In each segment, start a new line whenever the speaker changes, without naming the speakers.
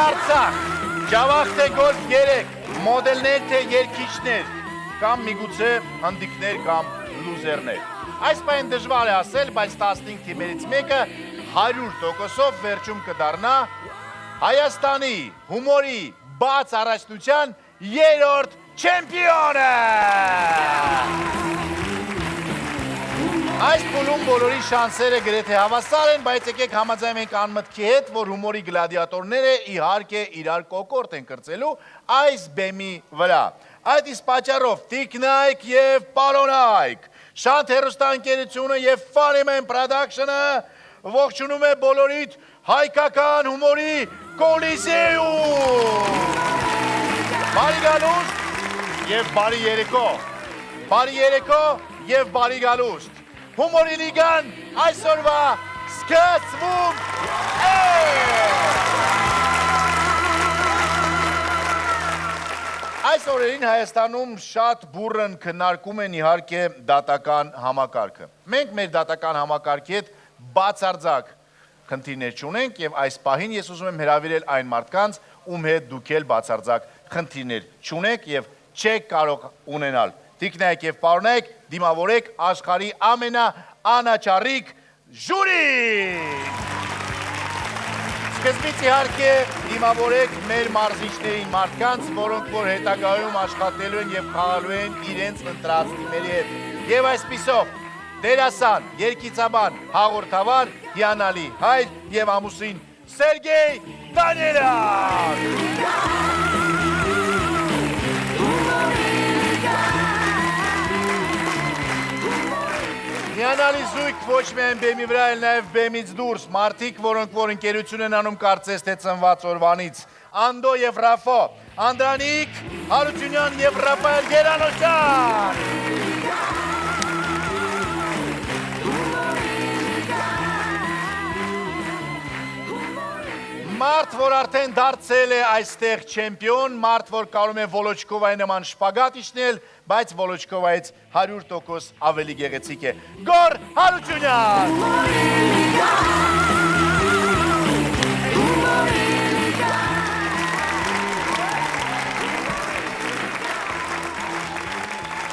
Արցախ, Ջավախ թե գոլֆ 3, մոդելներ թե երկիչներ, կամ միգուցե հանդիկներ կամ լուզերներ։ Այս պայն դժվար է ասել, բայց 15 թիմերից մեկը 100%-ով վերջում կդառնա Հայաստանի հումորի բաց առաջնության երրորդ չեմպիոնը։ Այս փուլում բոլորի շանսերը գրեթե հավասար են, բայց եկեք համաձայնենք անմտքի հետ, որ հումորի գլադիատորները իհարկե իրար կոկորտ են կրծելու այս բեմի վրա։ Այդ իսկ պատճառով Տիկնայք եւ Պարոնայք, Շանթ հեռուստաընկերությունը եւ Funnyman Production-ը ողջունում է բոլորիդ հայկական հումորի կոլիզեում։ Բարի գալուստ եւ բարի երեկո։ Բարի երեկո եւ բարի գալուստ։ Հումորի լիգան այսօրվա սկսվում է։ Այս օրերին Հայաստանում շատ բուռն քննարկում են իհարկե դատական համակարգը։ Մենք մեր դատական համակարգի հետ բացարձակ խնդիրներ չունենք եւ այս պահին ես ուզում եմ հրավիրել այն մարդկանց, ում հետ դուք էլ բացարձակ խնդիրներ չունեք եւ չեք կարող ունենալ։ Տիկնայք եւ Պարոնայք, դիմավորեք աշխարհի ամենաանաչառիկ ժյուրին։ Սկզբից իհարկե դիմավորեք մեր մարզիչներին մարդկանց, որոնք որ հետագայում աշխատելու են եւ խաղալու են իրենց ընտրած թիմերի հետ։ Եվ այսպիսով դերասան, երգիծաբան, հաղորդավար, հիանալի հայր եւ ամուսին Սերգեյ Դանիելյան։ Հիանալի զույգ ոչ միայն բեմի վրա, այլ նաև բեմից դուրս, մարդիկ, որոնք որ ընկերություն են անում կարծես թե ծնված օրվանից, Անդո եւ Ռաֆո, Անդրանիկ Հարությունյան եւ Ռաֆայել Գերանոսյան։ Մարդ, որ արդեն դարձել է այստեղ չեմպիոն, մարդ, որ կարող է Վոլոչկովայի նման շպագատ իջնել, բայց Վոլոչկովայից 100% ավելի գեղեցիկ է։ Գոր Հարությունյան։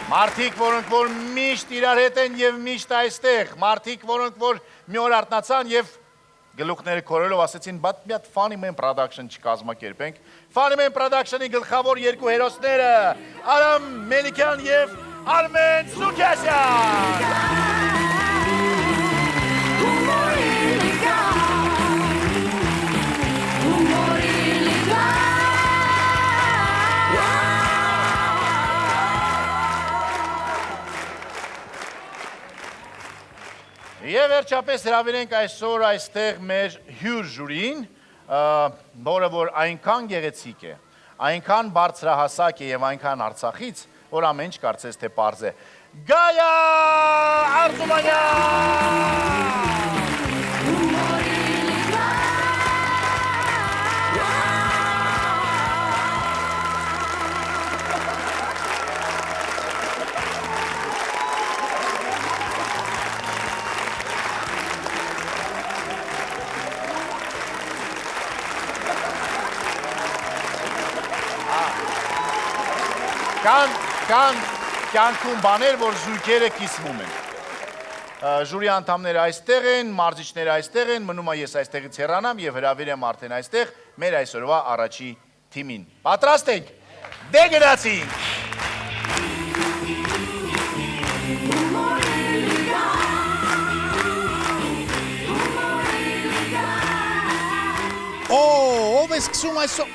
Մարդիկ, որոնք որ միշտ իրար հետ են եւ միշտ այստեղ, մարդիկ, որոնք որ մի օր արթնացան եւ գլուխները քորելով ասեցին, բայց մի հատ Funnyman Production չկազմակերպենք։ Funnyman Production-ի գլխավոր երկու հերոսները Արամ Մելիքյան եւ Արմեն Սուքյասյան։ Եվ վերջապես հրավիրենք այսօր այստեղ մեր հյուր ժյուրին, որը որ այնքան գեղեցիկ է, այնքան բարձրահասակ է եւ այնքան Արցախից, որ ամեն ինչ կարծես թե պարզ է։ Գայա Արզումանյան։ Կան կյանքում բաներ, որ զույգերը կիսվում են։ Ժյուրի անդամները այստեղ են, մարզիչները այստեղ են, մնում է ես այստեղից հեռանամ եւ հրավիրեմ արդեն այստեղ մեր այսօրվա առաջի թիմին։ Պատրաստ եք։ Դե գնացինք։ Ով է սկսում այսօր։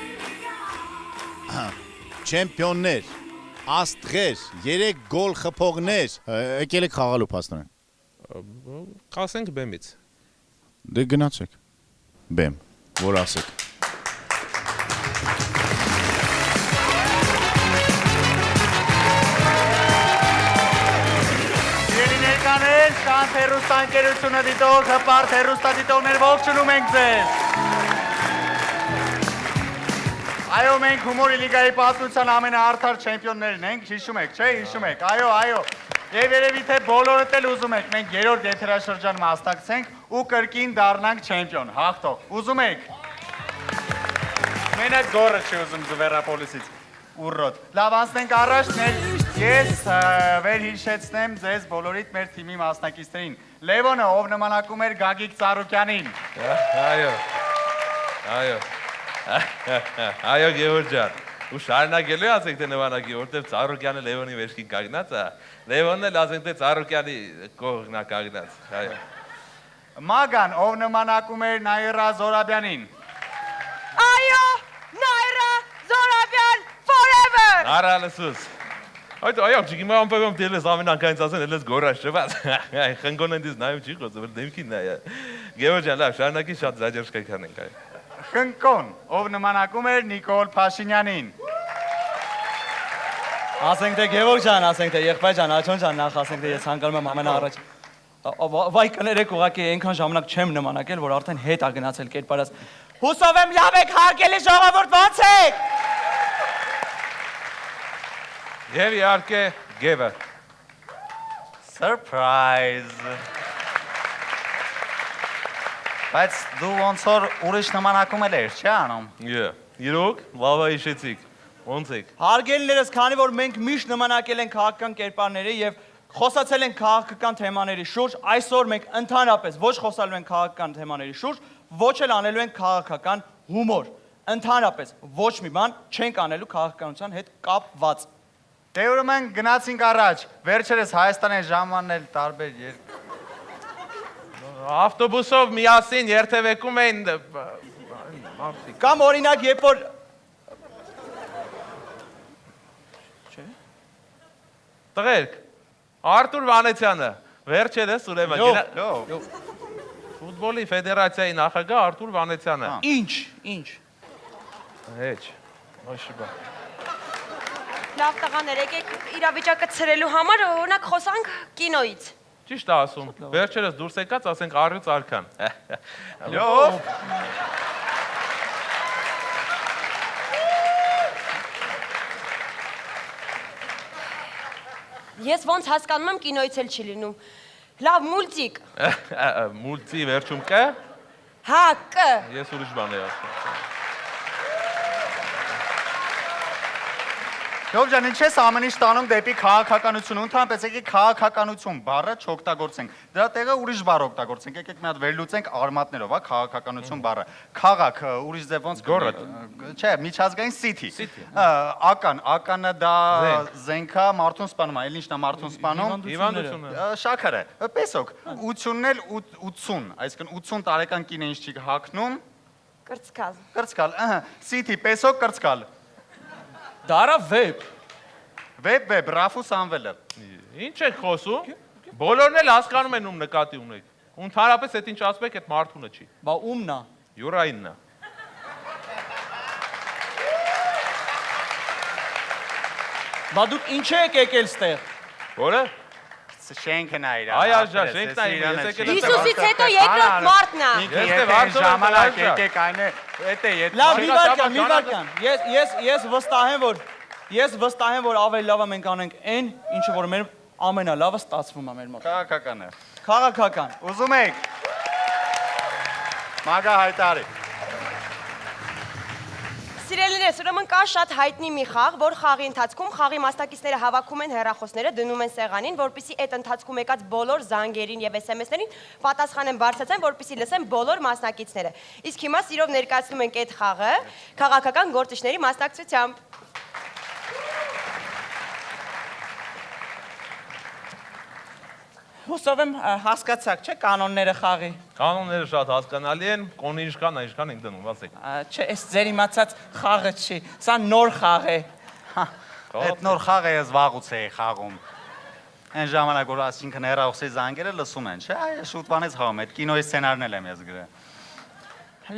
Չեմպիոններ, աստղեր, 3 գոլ խփողներ, եկել եք խաղալու փաստորեն։
Կասենք բեմից։
Դե գնացեք։ Բեմ, որ ասեք։
Սիրելի ներկաներ, Շանթ հեռուստաընկերությունը դիտող, հպարտ հեռուստադիտողներ ողջունում ենք ձեզ։ Այո, մենք հումորի լիգայի պատմության ամենաարդար չեմպիոններն ենք, հիշում եք, չէ՞, հիշում եք, այո։ Եվ երևի թե բոլորդ էլ ուզում եք, մենք երրորդ եթերաշրջան մասնակցենք ու կրկին դառնանք չեմպիոն, հաղթող։ Ուզում եք։ Մենակ գորը չի ուզում Զվերապոլիսից։ Ուռոտ։ Լավ, անցնենք առաջ, ես վեր հիշեցնեմ ձեզ բոլորիդ մեր թիմի մասնակիցներին։ Լևոնը, ով նմանակում էր Գագիկ Ծառուկյանին։
Այո, Գևորգ ջան։ Ու շարունակելու ասենք թե նվանակի, որտեղ Ծառուկյանը Լևոնի վերջին կանգնած է, Լևոնն էլ ասենք թե Ծառուկյանի կողմն է կանգնած։ Այո։
Մագան, ով նմանակում էր Նայիրա Զորաբյանին։
Այո, Նայիրա Զորաբյան forever։
Արալսուս։ Այո, ջիգիմա ամպեմ դելես ամեն անգամից ասեն, ելես գորաշ չված։ Խնգոնեն դից նայում չի խոսում, դեմքին նայ։ Գևորգ ջան, լավ, շարունակի շատ զաջերշ կայքանենք այո։
Խնկոն, ով նմանակում էր Նիկոլ Փաշինյանին։
Ասենք թե Գևորգ ջան, ասենք թե եղբայր ջան, Աջոն ջան, նախ ասենք թե ես հանգարում եմ ամենաառաջ։ Վայ կներեք ուղղակի այնքան ժամանակ չեմ նմանակել, որ արդեն հետ ա գնացել կերպարած։ Հուսով եմ լավ եք հարգելի ժողովուրդ, ո՞նց եք։
Եվ իհարկե Գևը։
Surprise։ Բայց դու ոնց որ ուրիշ նմանակում էր, չի անում։
Իրոք, լավ է հիշեցիք։ Ոնց եք։
Հարգելիներս, քանի որ մենք միշտ նմանակել ենք քաղաքական կերպարների եւ խոսացել ենք քաղաքական թեմաների շուրջ, այսօր մենք ընդհանրապես ոչ խոսալու ենք քաղաքական թեմաների շուրջ, ոչ էլ անելու ենք քաղաքական հումոր։ Ընդհանրապես ոչ մի բան չենք անելու քաղաքականության հետ կապված։
Դե ուրեմն գնացինք առաջ։ Վերջերս Հայաստանի ժամանել տարբեր
Ավտոբուսով միասին երթևեկում էին
Կամ օրինակ երբ որ
Տղերք, Արտուր Վանեցյանը, վերջերս ուրեմն Ֆուտբոլի ֆեդերացիայի նախագահ Արտուր Վանեցյանը։
Ինչ։
Հեչ, ոչինչ։
Լավ տղաներ, եկեք իրավիճակը ցրելու համար օրինակ խոսանք կինոից։
Ճիշտ է ասում։ Վերջերս դուրս եկած ասենք առյուծ արքան։
Լավ։
Ես ոնց հասկանում եմ կինոից էլ չի լինում։ Լավ, մուլտիկ։
Մուլտի վերջում կը։
Հա, կ։
Ես ուրիշ բան եմ ասում։
Լավ ջան, ինչ ես ամեն ինչ տանում դեպի քաղաքականություն, ընդհանրապես եկեք քաղաքականություն բառը չօգտագործենք։ Դրա տեղը ուրիշ բառ օգտագործենք։ Եկեք մի հատ վերլուծենք արմատներով, հա, քաղաքականություն բառը։ Քաղաք, ուրիշ ձև ոնց
Գորոդ։
Չէ, միջազգային city։ Ականը դա զենքա մարդուն սպանում է, էլ ինչն է մարդուն սպանում։
Հիվանդությունը։
Շաքարը, պեսոք, 80-ն էլ 80, այսինքն 80 տարեկան կինը ինչ չի հագնում։
Կրծքալ։
Կրծքալ, city, պեսոք, կրծքալ։
Դարա վեբ։
Վեբ, Ռաֆուս անվելը։
Ինչ եք խոսում։ Բոլորն էլ հասկանում են ում նկատի ունեք։ Ընդհանրապես այդ ինչ ասում եք, այդ մարդունը չի։
Բա ումն է։
Յուրայինն է։
Բա դուք ինչ եք եկել ստեղ։
Որը։
Շենքն է իր։
Այ աժա, շենքն է իր, ես եկել եմ։
Հիսուսից հետո երկրորդ մարդն է։
Ինքը ժամանակ եկեք այն է, էտե ետ։
Լավ, մի վարքան։ Ես վստահ եմ, որ ավելի լավը մենք անենք այն, ինչը որ մեր ամենալավը ստացվում է մեր մոտ։
Քաղաքական է։
Քաղաքական։
Ուզում եք։ Մագա հայտարի։
Սիրելիներս, ուրեմն կա շատ հայտնի մի խաղ, որ խաղի ընթացքում խաղի մասնակիցները հավաքում են հեռախոսները, դնում են սեղանին, որպեսզի այդ ընթացքում եկած բոլոր զանգերին եւ SMS-ներին պատասխանեն բարձրացեն, որպեսզի լսեն բոլոր մասնակիցները։ Իսկ հիմա սիրով ներկայացնում ենք այդ խաղը քաղաքական գործիչների մասնակցությամբ։
Հուսով եմ հասկացաք, չէ՞ կանոնները խաղի։
Կանոնները շատ հասկանալի են, կոնի ինչքան է, ինչքան ենք դնում, ասեք։
Չէ, այս ձեր իմացած խաղը չի, սա նոր խաղ է։
Այդ նոր խաղը ես վաղուց էի խաղում։ Այն ժամանակ որ այսինքն հեռախոսի զանգերը լսում են, չէ՞, այ շուտ բանից խաղում, այդ կինոյի սցենարն էլ եմ ես գրել։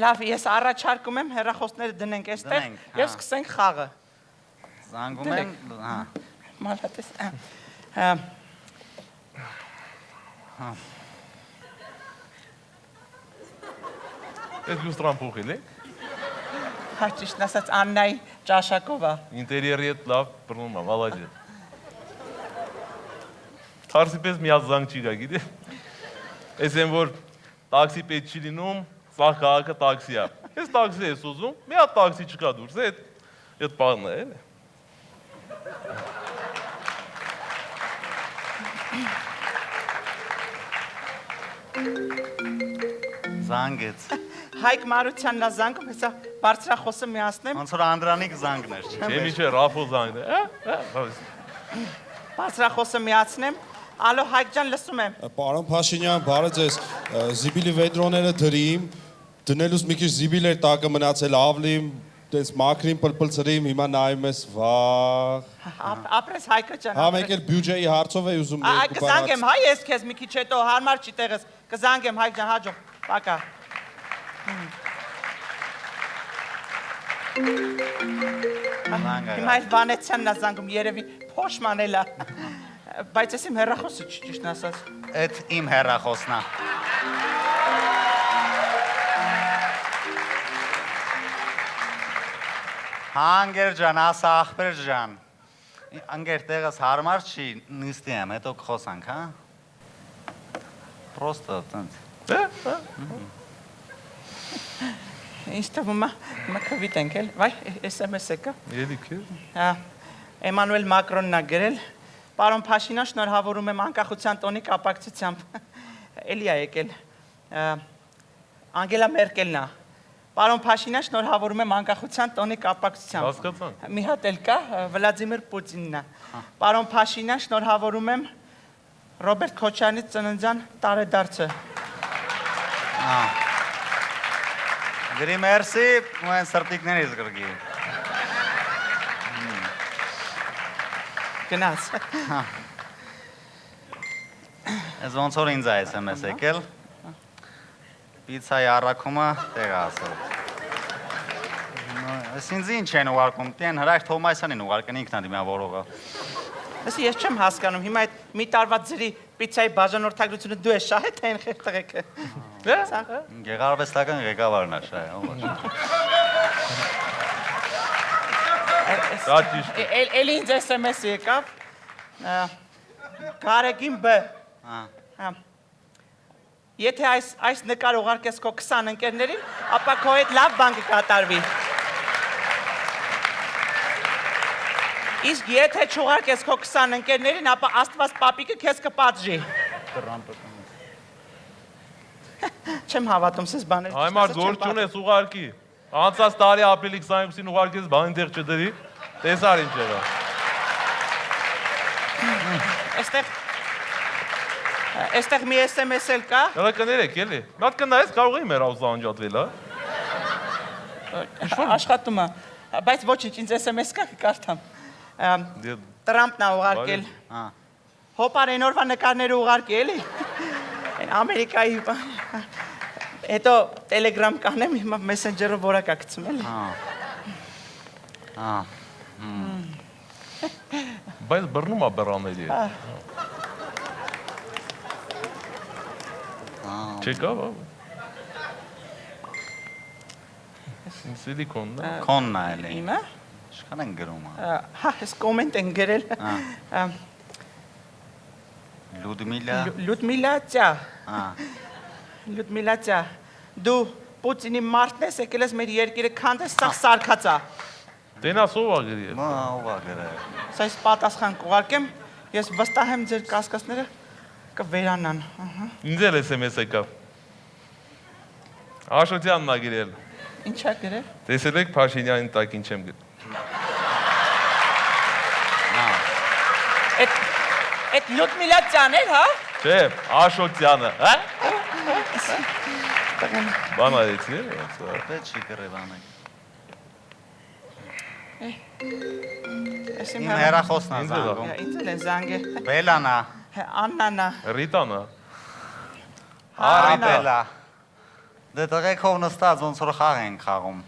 Լավ, ես առաջարկում եմ հեռախոսները դնենք այստեղ եւ սկսենք խաղը։
Զանգում են, հա։
Մալատես։
Ես լուստրան փոխել է։
Հա ճիշտ ասած Աննայի ճաշակով է։
Ինտերիերի հետ լավ բռնում է, մալաջե։ Թարսի պես մի հատ զանգ չի գա, գիտի։ Ես եմ որ տաքսի պետք չի լինում, սա քաղաքը տաքսի է։ Ես տաքսի ես ուզում, մի հատ տաքսի չկա դուրս, այդ բանն է, էլի։
Զանգեց։
Հայկ Մարությանն է զանգում, հեսա բարձրախոսը միացնեմ։
Ոնց որ Անդրանիկ զանգներ, չէ՞։
Չէ՞ միջը Ռաֆոլ զանգն է,
Բարձրախոսը միացնեմ։ Ալո Հայկ ջան, լսում եմ։
Պարոն Փաշինյան, բարը ձեզ։ Զիբիլի վեդրոները դրիմ, դնելուց մի քիչ զիբիլեր տակը մնացել ավլիմ, դες մակրին պլպլցրիմ, հիմա նայում ես վաղ։
Ապրես Հայկը ջան։
Հա մեկ էլ բյուջեի հարցով է ուզում
Այ կզանգեմ, հայ ես քեզ մի քիչ հետո հարմար չի տեղս։ Կզանգեմ Հայկ ջան, հաջող։ Պակա։ Հիմա էլ Վանեցյանն է զանգում, երևի փոշմանել է։ Բայց ես իմ հեռախոսը ճիշտն ասած։
Այդ իմ հեռախոսն է։ Հանգեր ջան, ասա ախպեր ջան։ Անգեր տեղս հարմար չի, նստի եմ, հետո կխոսանք, հա։ Պրոստը տենց։
Ինչ թվում է, հիմա քվիտենք էլ, վայ, SMS-ը կա։
Ելիք է։
Հա, Էմանուել Մակրոնն է գրել, պարոն Փաշինյան, շնորհավորում եմ անկախության տոնի կապակցությամբ։ Էլի է եկել։ Անգելա Մերկելն է։ Պարոն Փաշինյան, շնորհավորում եմ անկախության տոնի կապակցությամբ։
Հասկացանք։
Մի հատ էլ կա, Վլադիմիր Պուտինն է։ Պարոն Փաշինյան, շնորհավորում եմ Ռոբերտ Քոչարյանի ծննդյան տարեդարձը։
Գրի մերսի, ու են սրտիկներից գրգի։
Գնաց։
Ես ոնց որ ինձ է SMS եկել, պիցայի առաքումը տեղ ասել։ Ես ինձ ինչ են ուղարկում, տեն Հրայր Թոմասյանին ուղարկեն ինքն է դիմավորողը։
Ես չեմ հասկանում, հիմա այդ մի տարվա ձրի պիցայի բաժանորդագրությունը դու ես շահե թե այն խեղ տղեկը։
Գեղարվեստական ղեկավարն է շահե,
Դա ճիշտ է։
Էլի ինձ SMS եկավ։ Կարեգին B։ Եթե այս նկար ուղարկես քո 20 ընկերներին, ապա քո հետ լավ բան կկատարվի։ Իսկ եթե չուղարկես քո 20 ընկերներին, ապա Աստված պապիկը քեզ կպատժի։ Չեմ հավատում սես բաներ։
Այմար գործ չունես ուղարկի։ Անցած տարի ապրիլի 22-ին ուղարկես բանին տեղ չդրի։ Տեսար ինչ եղավ։
Այստեղ մի SMS էլ կա։
Դա կներեք էլի։ Մատ կնայես կարող էի մեր աուզը անջատվել, հա։
Աշխատում է։ Բայց ոչինչ, ինձ SMS կա կկարդամ։ Տրամպն է ուղարկել։ Հոպար այն օրվա նկարները ուղարկի էլի։ Ամերիկայի հետո Telegram կանեմ, հիմա Messenger-ով որակ է գցում էլի։
Բայց բռնում է բռաների։ Չեկա, բա։ Սիլիկոնն է։
Քոնն է էլի։
Իմը։
Ինչքան են գրում։
Հա, ես կոմենտ են գրել։
Լյուդմիլա։
Լյուդմիլա ճա։ Դու Պուտինի մարդն ես, եկել ես մեր երկիրը քանդես, սա սարքած է։
Տենաս ով ա գրի։
Ով ա գրել։
Սա ես պատասխան կուղարկեմ, ես վստահ եմ ձեր կասկածները կվերանան։
Ինձ էլ SMS եկավ։ Աշոտյանն ա գրել։
Ինչ ա գրել։
Տեսել եք Փաշինյանին տակ ինչ եմ գրել։
Այդ Լյուդմիլա ճան էր, հա։
Չէ, Աշոտյանը, հա։ Բան արեցի,
Պետք չի գրել անեք։ Իմ հեռախոսն է զանգում։
Ինձ էլ են զանգել։
Բելանա։
Աննանա։
Ռիտանա։
Բելա։ Դե տղեկով նստած ոնց որ խաղ ենք խաղում։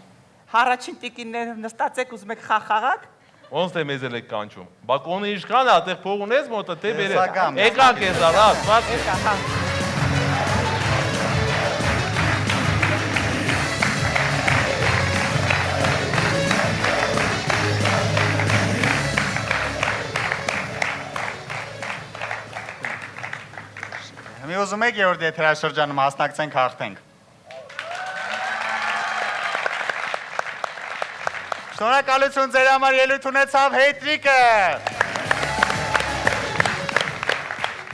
Հարաչին տիկինները նստած եք ուզում եք խաղալ։
Ոնց թե մեզ էլ եք կանչում։ Բա կոնը ինչքան է, այդտեղ փող ունես մոտը, թե բերե։
Տեսական։
Եկանք ես ալա, սպաս։
Եկա, հա։
Մի ուզում եք երրորդ եթերաշրջանում մասնակցենք հաղթենք։ Շնորհակալություն ձեր համար ելույթ ունեցավ Հետրիկը։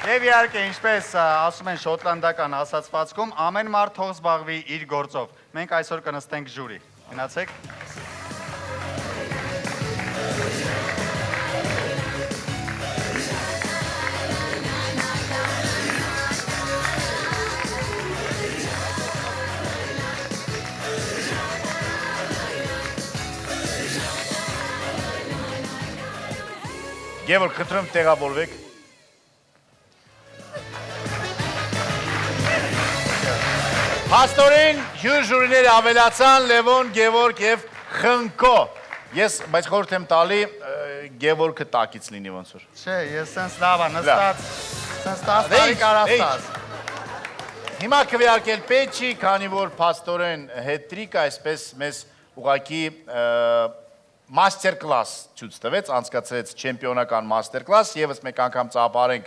Եվ իհարկե, ինչպես ասում են շոտլանդական ասացվածքում, ամեն մարդ թող զբաղվի իր գործով։ Մենք այսօր կնստենք ժյուրի։ Գնացեք։
Գևորգ, խնդրում տեղավորվեք։ Փաստորեն հյուր ժյուրիները ավելացան Լևոն, Գևորգ եւ Խնկո։ Ես բայց խորհուրդ եմ տալի Գևորգը տակից լինի ոնց որ։
Չէ, ես սենց լավ նստած, սենց 10 տարի կարաստած։
Հիմա քվեարկել պետք չի, քանի որ փաստորեն Հետրիկը այսպես մեզ ուղակի մաստեր կլաս ցույց տվեց, անցկացրեց չեմպիոնական մաստեր կլաս, եւս մեկ անգամ ծափարենք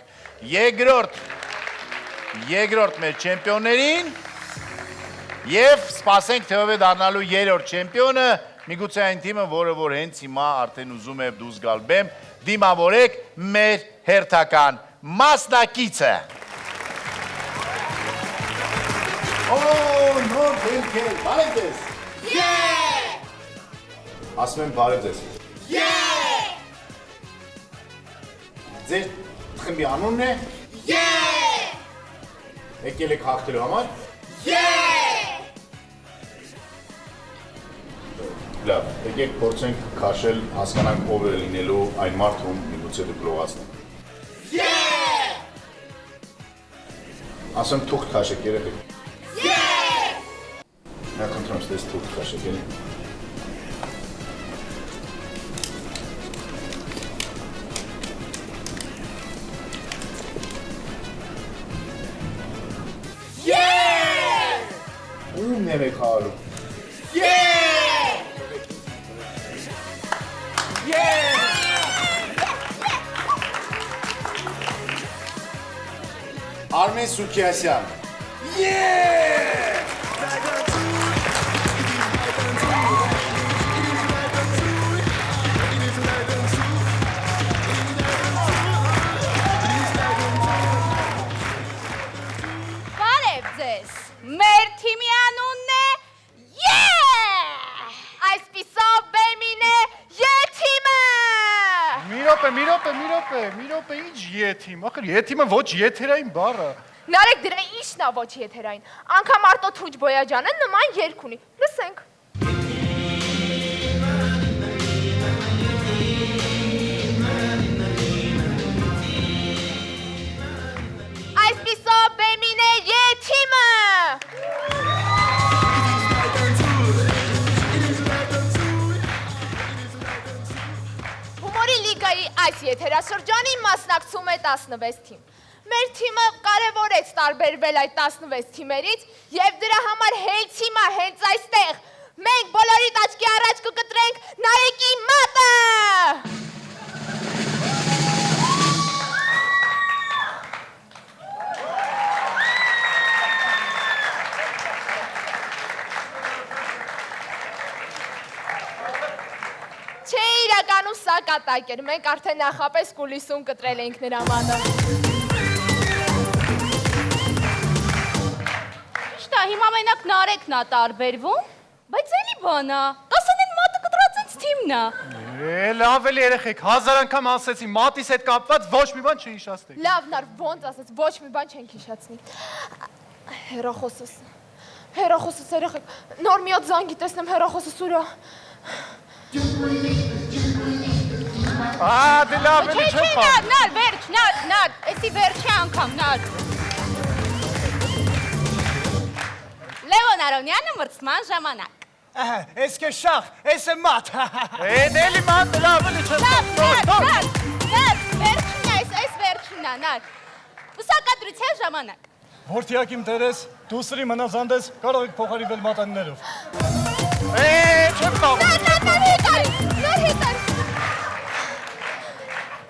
երկրորդ մեր չեմպիոններին եւ սպասենք թե ով է դառնալու երրորդ չեմպիոնը, միգուցե այն թիմը, որը որ հենց հիմա արդեն ուզում է դուրս գալ բեմ, դիմավորեք մեր հերթական մասնակիցը։ Նոր դեմքեր, բարև ձեզ։ Ասում եմ բարև ձեզ։ Ձեր խմբի անունն է։ Եկել եք հաղթելու համար։ Լավ, եկեք փորձենք քաշել, հասկանանք ով է լինելու այն մարդը, ում միգուցե դուք լողացնեք։ Ասում թուղթ քաշեք երեխեք։ Նա խնդրում ստես թուղթ քաշեք էլի։ Ում եք խաղալու։ Արմեն Սուքիասյան։
Բարև ձեզ, մեր թիմի անունն է այսպիսով բեմին է եթիմը։
Մի րոպե, ինչ եթիմ, ախր եթիմը ոչ եթերային բառը։
Նարեկ դրա ինչն է ոչ եթերային, անգամ Արտո Թուջ Բոյաջյանը նման երգ ունի, լսենք։ Այսպիսով բեմին է եթիմը։ Հումորի լիգայի այս եթերաշրջանի մասնակցում է 16 թիմ։ Մեր թիմը կարևորեց տարբերվել այդ 16 թիմերից և դրա համար հենց հիմա, հենց այստեղ մենք բոլորիդ աչքի առաջ կկտրենք Նարեկի մատը։ Չէ, իրականում սա կատակ էր, մենք արդեն նախապես կուլիսում կտրել ենք նրա մանը։ Շտա, հիմա մենակ Նարեկն է տարբերվում, բայց էլի բան է, տասանեն մատը կտրած ինձ թիմն է։
Լավ էլի երեխեք, 1000 անգամ ասեցի, մատիս հետ կապված ոչ մի բան չհիշացնեք։
Լավ, Նար, ոնց ասեց, ոչ մի բան չենք հիշացնի։ Հեռախոսս երեխեք, նոր մի հատ զանգի տեսնեմ հեռախոսս ուրա։
Դե լավ էլի չեմ պար։
Նար, վերջ, Նար, էսի վերջի անգամ, Նար։ Լևոն Արոնյանը մրցման ժամանակ։
Ես կե շախ, ես է մատ։ Էլի մատ, լավ էլի չեմ պար։
Նար, վերջին է, այս վերջին է, Նար։ Ուսակադրության ժամանակ։
Որթիակ իմ տերես, դու սրի մնազանդես, կարող եք փոխարինել մատաններով։ Չեմ պար։
Նար հետար։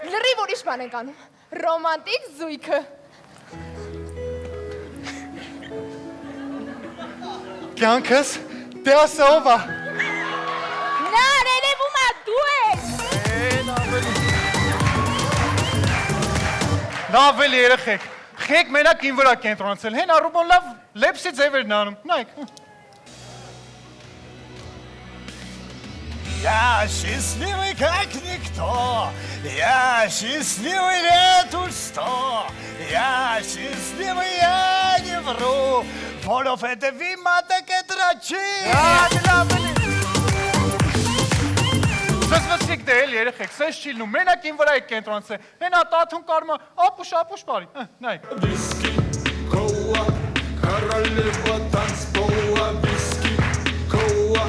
Լրիվ ուրիշ բան ենք անում, ռոմանտիկ զույգը։
Կյանքս, դե ասը ով է։
Նար, էլև
Լավ էլ երեխեք։ Խեք մենակ ին վրա կենտրոնացել։ Հեն առուբոն լավ լեպսի ձևերն անում։ Նայեք։
Я счастливый как никто, я счастливый лет уж 100, я счастливый, я не вру, որովհետև իմ մատը կտրաչի։
Զսվեցիք դե էլ երեխեք, սես չի լինում, մենակ ին վրա եք կենտրոնացել։ Հեն ատաթուն կարմա, ապուշ բարի, նայեք։
Виски, кола, королева танцпола, виски, кола,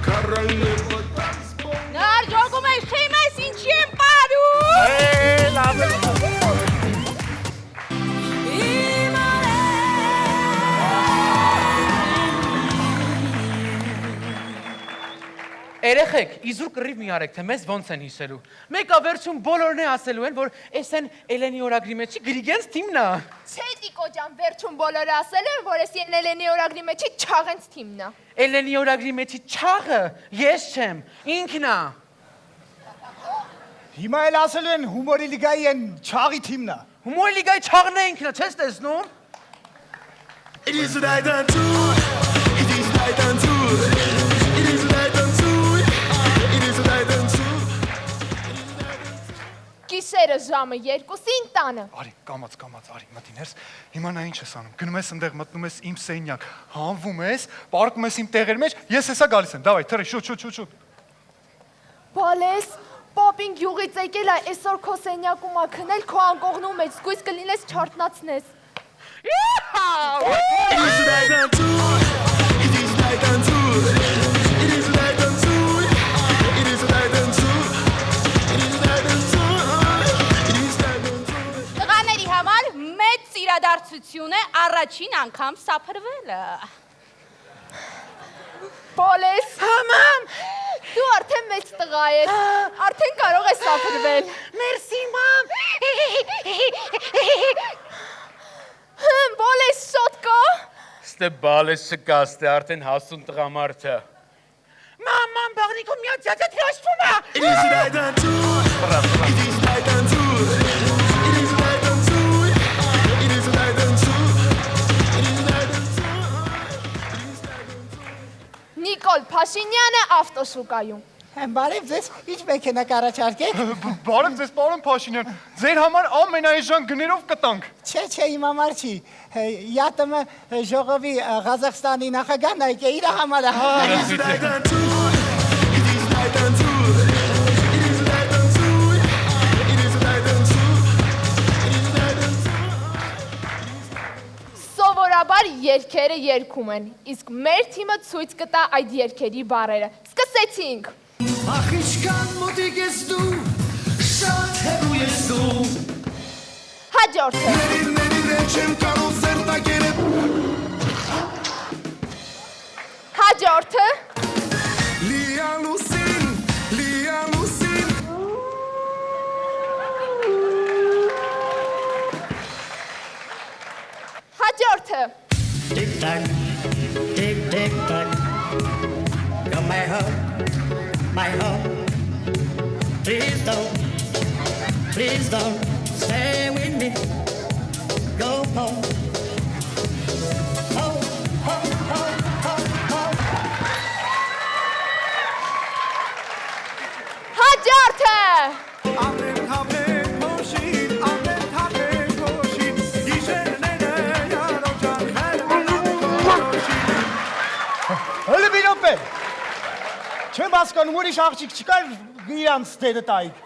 королева танцпола.
Նարժողում ես, չեմ ես ինչի եմ պարում։
Լավ է։
Երեխեք, իզուր կռիվ մի արեք, թե մեզ ոնց են հիսելու։ Մեկը վերջում բոլորն է ասելու են, որ էս են Էլենի օրագրի մեջի Գրիգենս թիմն է։
Չէ Տիկո ջան, վերջում բոլորը ասել են, որ էս Էլենի օրագրի մեջի չաղենց թիմն է։
Էլենի օրագրի մեջի չաղը ես չեմ, ինքն է։
Հիմա էլ ասել են հումորի լիգայի են չաղի թիմն է։
Հումորի լիգայի չաղն է ինքն է, չես տեսնում։
It is night and two, it is night and two, it is night and two, it is night and two.
Գիշերը ժամը 2-ին տանը։
Արի, կամաց, արի, մտի ներս։ Հիմա նա ինչ ես անում։ Գնում ես ընդեղ, մտնում ես իմ սենյակ, հանվում ես, պարկում ես իմ տեղերի մեջ, ես հեսա գալիս եմ։ Դավայ, թռի, շուտ։
Բալես, պապին գյուղից եկել է, այսօր քո սենյակում ա քնել, քո անկողնու մեջ, զգույս կլինես չարտնացնես։
It is night and two, it is night and two, it is night and two, it is night and two, it is night and two, it is night and two.
Տղաների համար մեծ իրադարձություն է առաջին անգամ սափրվելը։
Բալես, մամ, դու արդեն մեծ տղա ես, արդեն կարող ես սափրվել։
Մերսի մամ։
Բալես շոտ կա։
Ստե բալես չկա, ստե արդեն հասուն տղամարդը։ Մամ, բաղնիկում միա ձյաձը թրաշվում է։
It is night and two, it is night and two, it is night and two, it is night and two, it is night and two, it is night and two.
Նիկոլ Փաշինյանը ավտոշուկայում։
Բարև ձեզ, ինչ մեքենա կառաջարկեք։
Բարև ձեզ, պարոն Փաշինյան, ձեր համար ամենաէժան գներով կտանք։
Չէ, իմ համար չի։ ԵԱՏՄ ժողովի Ղազախստանի նախագահն այք է իր համար է։
It is night and two, it is night and two, it is night and two, it is night and two, it is night and two.
Սովորաբար երգերը երգում են, իսկ մեր թիմը ցույց կտա այդ երգերի բառերը։ Սկսեցինք։
Ախ ինչքան մոտիկ ես դու, շատ հեռու ես դու,
Հաջորդը։
ներիր չեմ կարող զերտակերը,
Հաջորդը։
լիանուսին,
Հաջորդը։
Tic-tac, tic-tac, come my home, please don't stay with me, go home, home.
Հաջորդը։
Հələ bir րոպե։ Չեմ հասկանում, ուրիշ աղջիկ չկար իրանց դերը տայիք։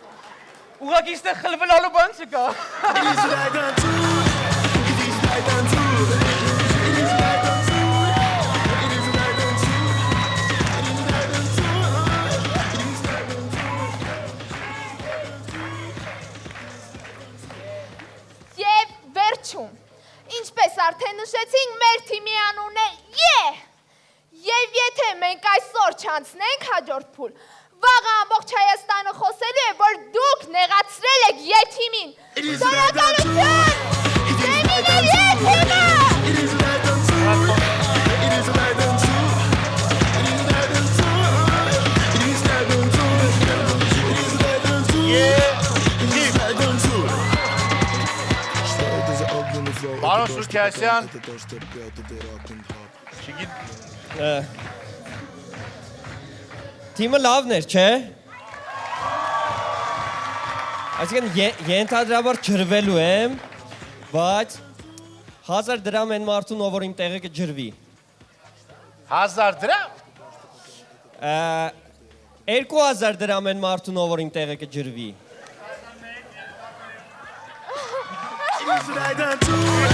Ուղղակի ստեղ խլվելալու բան չկա։
It is night and two, it is night and two, it is night and two, it is night and two, it is night and two, it is night and two.
Եվ վերջում։ Ինչպես արդեն նշեցինք, մեր թիմի անունն է Եվ եթե մենք այսօր չանցնենք հաջորդ փուլ, վաղը ամբողջ Հայաստանը խոսելու է, որ դուք նեղացրել եք Եթիմին։ Շնորհակալություն։ Դեմին է Եթիմը։
It is night and two, it is night and two, it is night and two, it is night and two, it is night and two, it is night and two.
Պարոն Սուրքիասյան, չգիտ
Թիմը լավն էր, չէ՞։ Այսինքն ենթադրաբար ջրվելու եմ, բայց 1000 դրամ են մարդուն, ով որ իմ տեղը կջրվի։
1000 դրամ։
2000 դրամ են մարդուն, ով որ իմ տեղը կջրվի։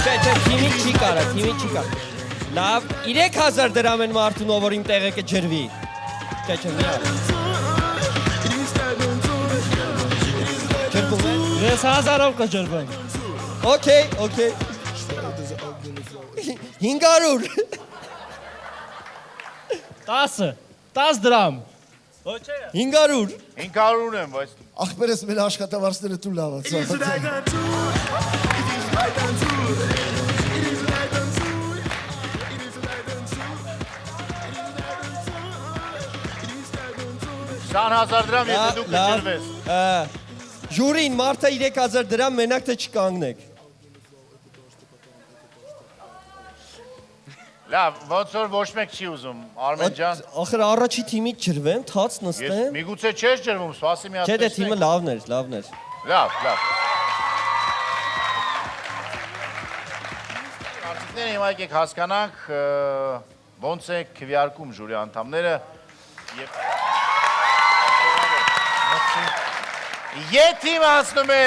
Չէ, թիմի չի կարա, թիմի չի կարա։ Լավ, 3000 դրամ են մարդուն, ով որ իմ տեղը կջրվի։ Չէ, մի արա։ Ջրվում է։
Ես 1000-ով կջրվեմ։
Okay. 500
10 դրամ։
500
500 եմ, բայց
Ախպերս մեր աշխատավարձները դու լավացա։
Շան 1000 դրամ, եթե դու կջրվես։
Ժուրին, մարդը 3000 դրամ մենակ թե չկանգնեք։
Լավ, ոնց որ ոչ մեկ չի ուզում, Արմեն ջան։
Ախր առաջի թիմից ջրվեմ, թաց
Ես
նստեմ։
միգուցե չես ջրվում, սպասի մի հատ։
Չէ, դե թիմը լավն էր։
Լավ։ Արտիստները հիմա եկեք հասկանանք ոնց է քվեարկում ժյուրի անդամները Եթ թիմը հասնում է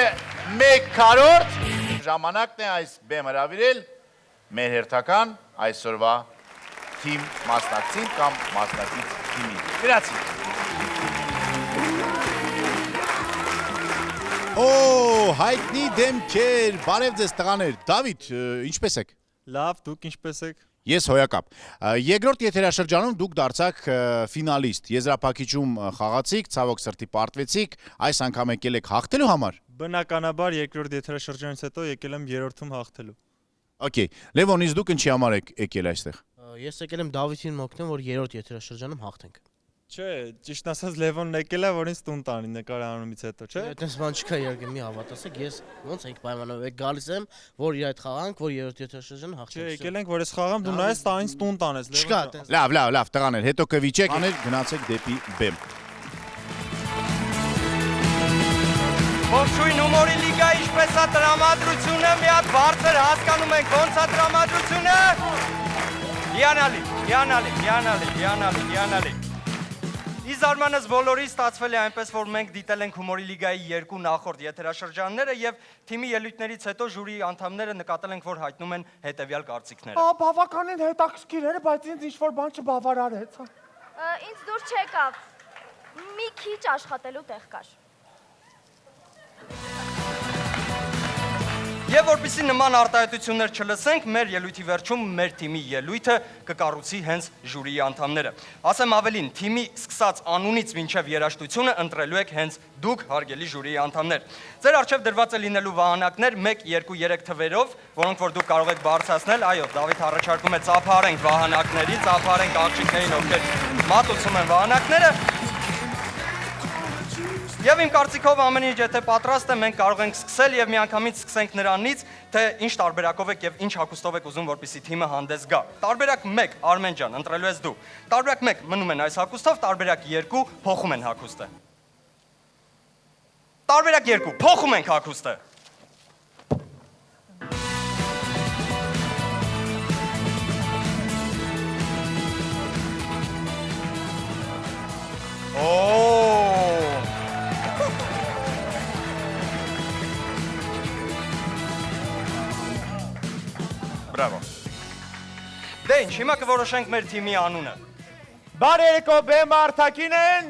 1/4 ժամանակն է այս բեմ հրավիրել մեր հերթական այսօրվա թիմ մասնակցին կամ մասնակից թիմին։ Գրացի։
Հայտնի դեմքեր, բարև ձեզ տղաներ, Դավիթ, ինչպես եք։
Լավ, դուք ինչպես եք։
Ես հոյակապ։ Երկրորդ եթերաշրջանում դուք դարձաք ֆինալիստ, եզրափակիչում խաղացիք, ցավոք սրտի պարտվեցիք, այս անգամ եկել եք հաղթելու համար։
Բնականաբար երկրորդ եթերաշրջանից հետո եկել եմ երրորդում հաղթելու։
Okay, Լևոն, իսկ դուք ինչի համար եք եկել այստեղ։
Ես եկել եմ Դավիթին օգնեմ, որ երրորդ եթերաշրջանում հաղթենք։
Չէ, ճիշտ ասած Լևոնն եկել է, որ ինձ տուն տանի նկարահանումից հետո, չէ։
Այդպես բան չկա իհարկե, մի հավատացեք, ես ոնց եք պայմանով եք գալիս եմ, որ իր այդ խաղանք, որ երրորդ եթերաշրջանը հաղթենք։
Չէ, եկել ենք, որ ես խաղամ, դու նայես տա ինձ տուն տանես,
Չկա, լավ, տղաներ, հետո կվիճեք, գնացեք դեպի բեմ։
Ողջույն հումորի լիգայի ինչպես է տրամադրությունը, մի հատ բարձր հասկանում ենք ոնց է տրամադրությունը։ Հիանալի։ Իզարմանս բոլորի ստացվել է այնպես, որ մենք դիտել ենք հումորի լիգայի 2 նախորդ եթերաշրջանները եւ թիմի ելույթներից հետո ժյուրիի անդամները նկատել ենք, որ հայտնում են հետեւյալ կարծիքները։
Բավականին հետաքրքիր էր, բայց ինձ ինչ-որ բան չբավարարեց։
Ինձ դուր չեկավ։ Մի քիչ աշխատելու տեղ կար։
Եվ որպեսզի նման արտահայտություններ չլսենք, մեր ելույթի վերջում մեր թիմի ելույթը կկառուցի հենց ժյուրիի անդամները։ Ասեմ ավելին, թիմի սկսած անունից մինչև երաժշտությունը ընտրելու եք հենց դուք, հարգելի ժյուրիի անդամներ։ Ձեր առջև դրված է լինելու վահանակներ 1, 2, 3 թվերով, որոնք որ դուք կարող եք բարձրացնել։ Այո, Դավիթ առաջարկում է ծափարենք վահանակներին, ծափարենք աղջիկներին, ովքեր մատուցում են վահանակները։ Եվ իմ կարծիքով ամեն ինչ եթե պատրաստ է, մենք կարող ենք սկսել եւ միանգամից սկսենք նրանից, թե ինչ տարբերակով եք եւ ինչ հագուստով եք ուզում, որպեսզի թիմը հանդես գա։ Տարբերակ 1, Արմեն ջան, ընտրելու ես դու։ Տարբերակ 1 մնում են այս հագուստով, տարբերակ 2 փոխում են հագուստը։ Տարբերակ 2 փոխում ենք հագուստը։ Բրավո։ Դե ինչ, հիմա կորոշենք մեր թիմի անունը։
Բարերեկո բեմը Արտակինեն։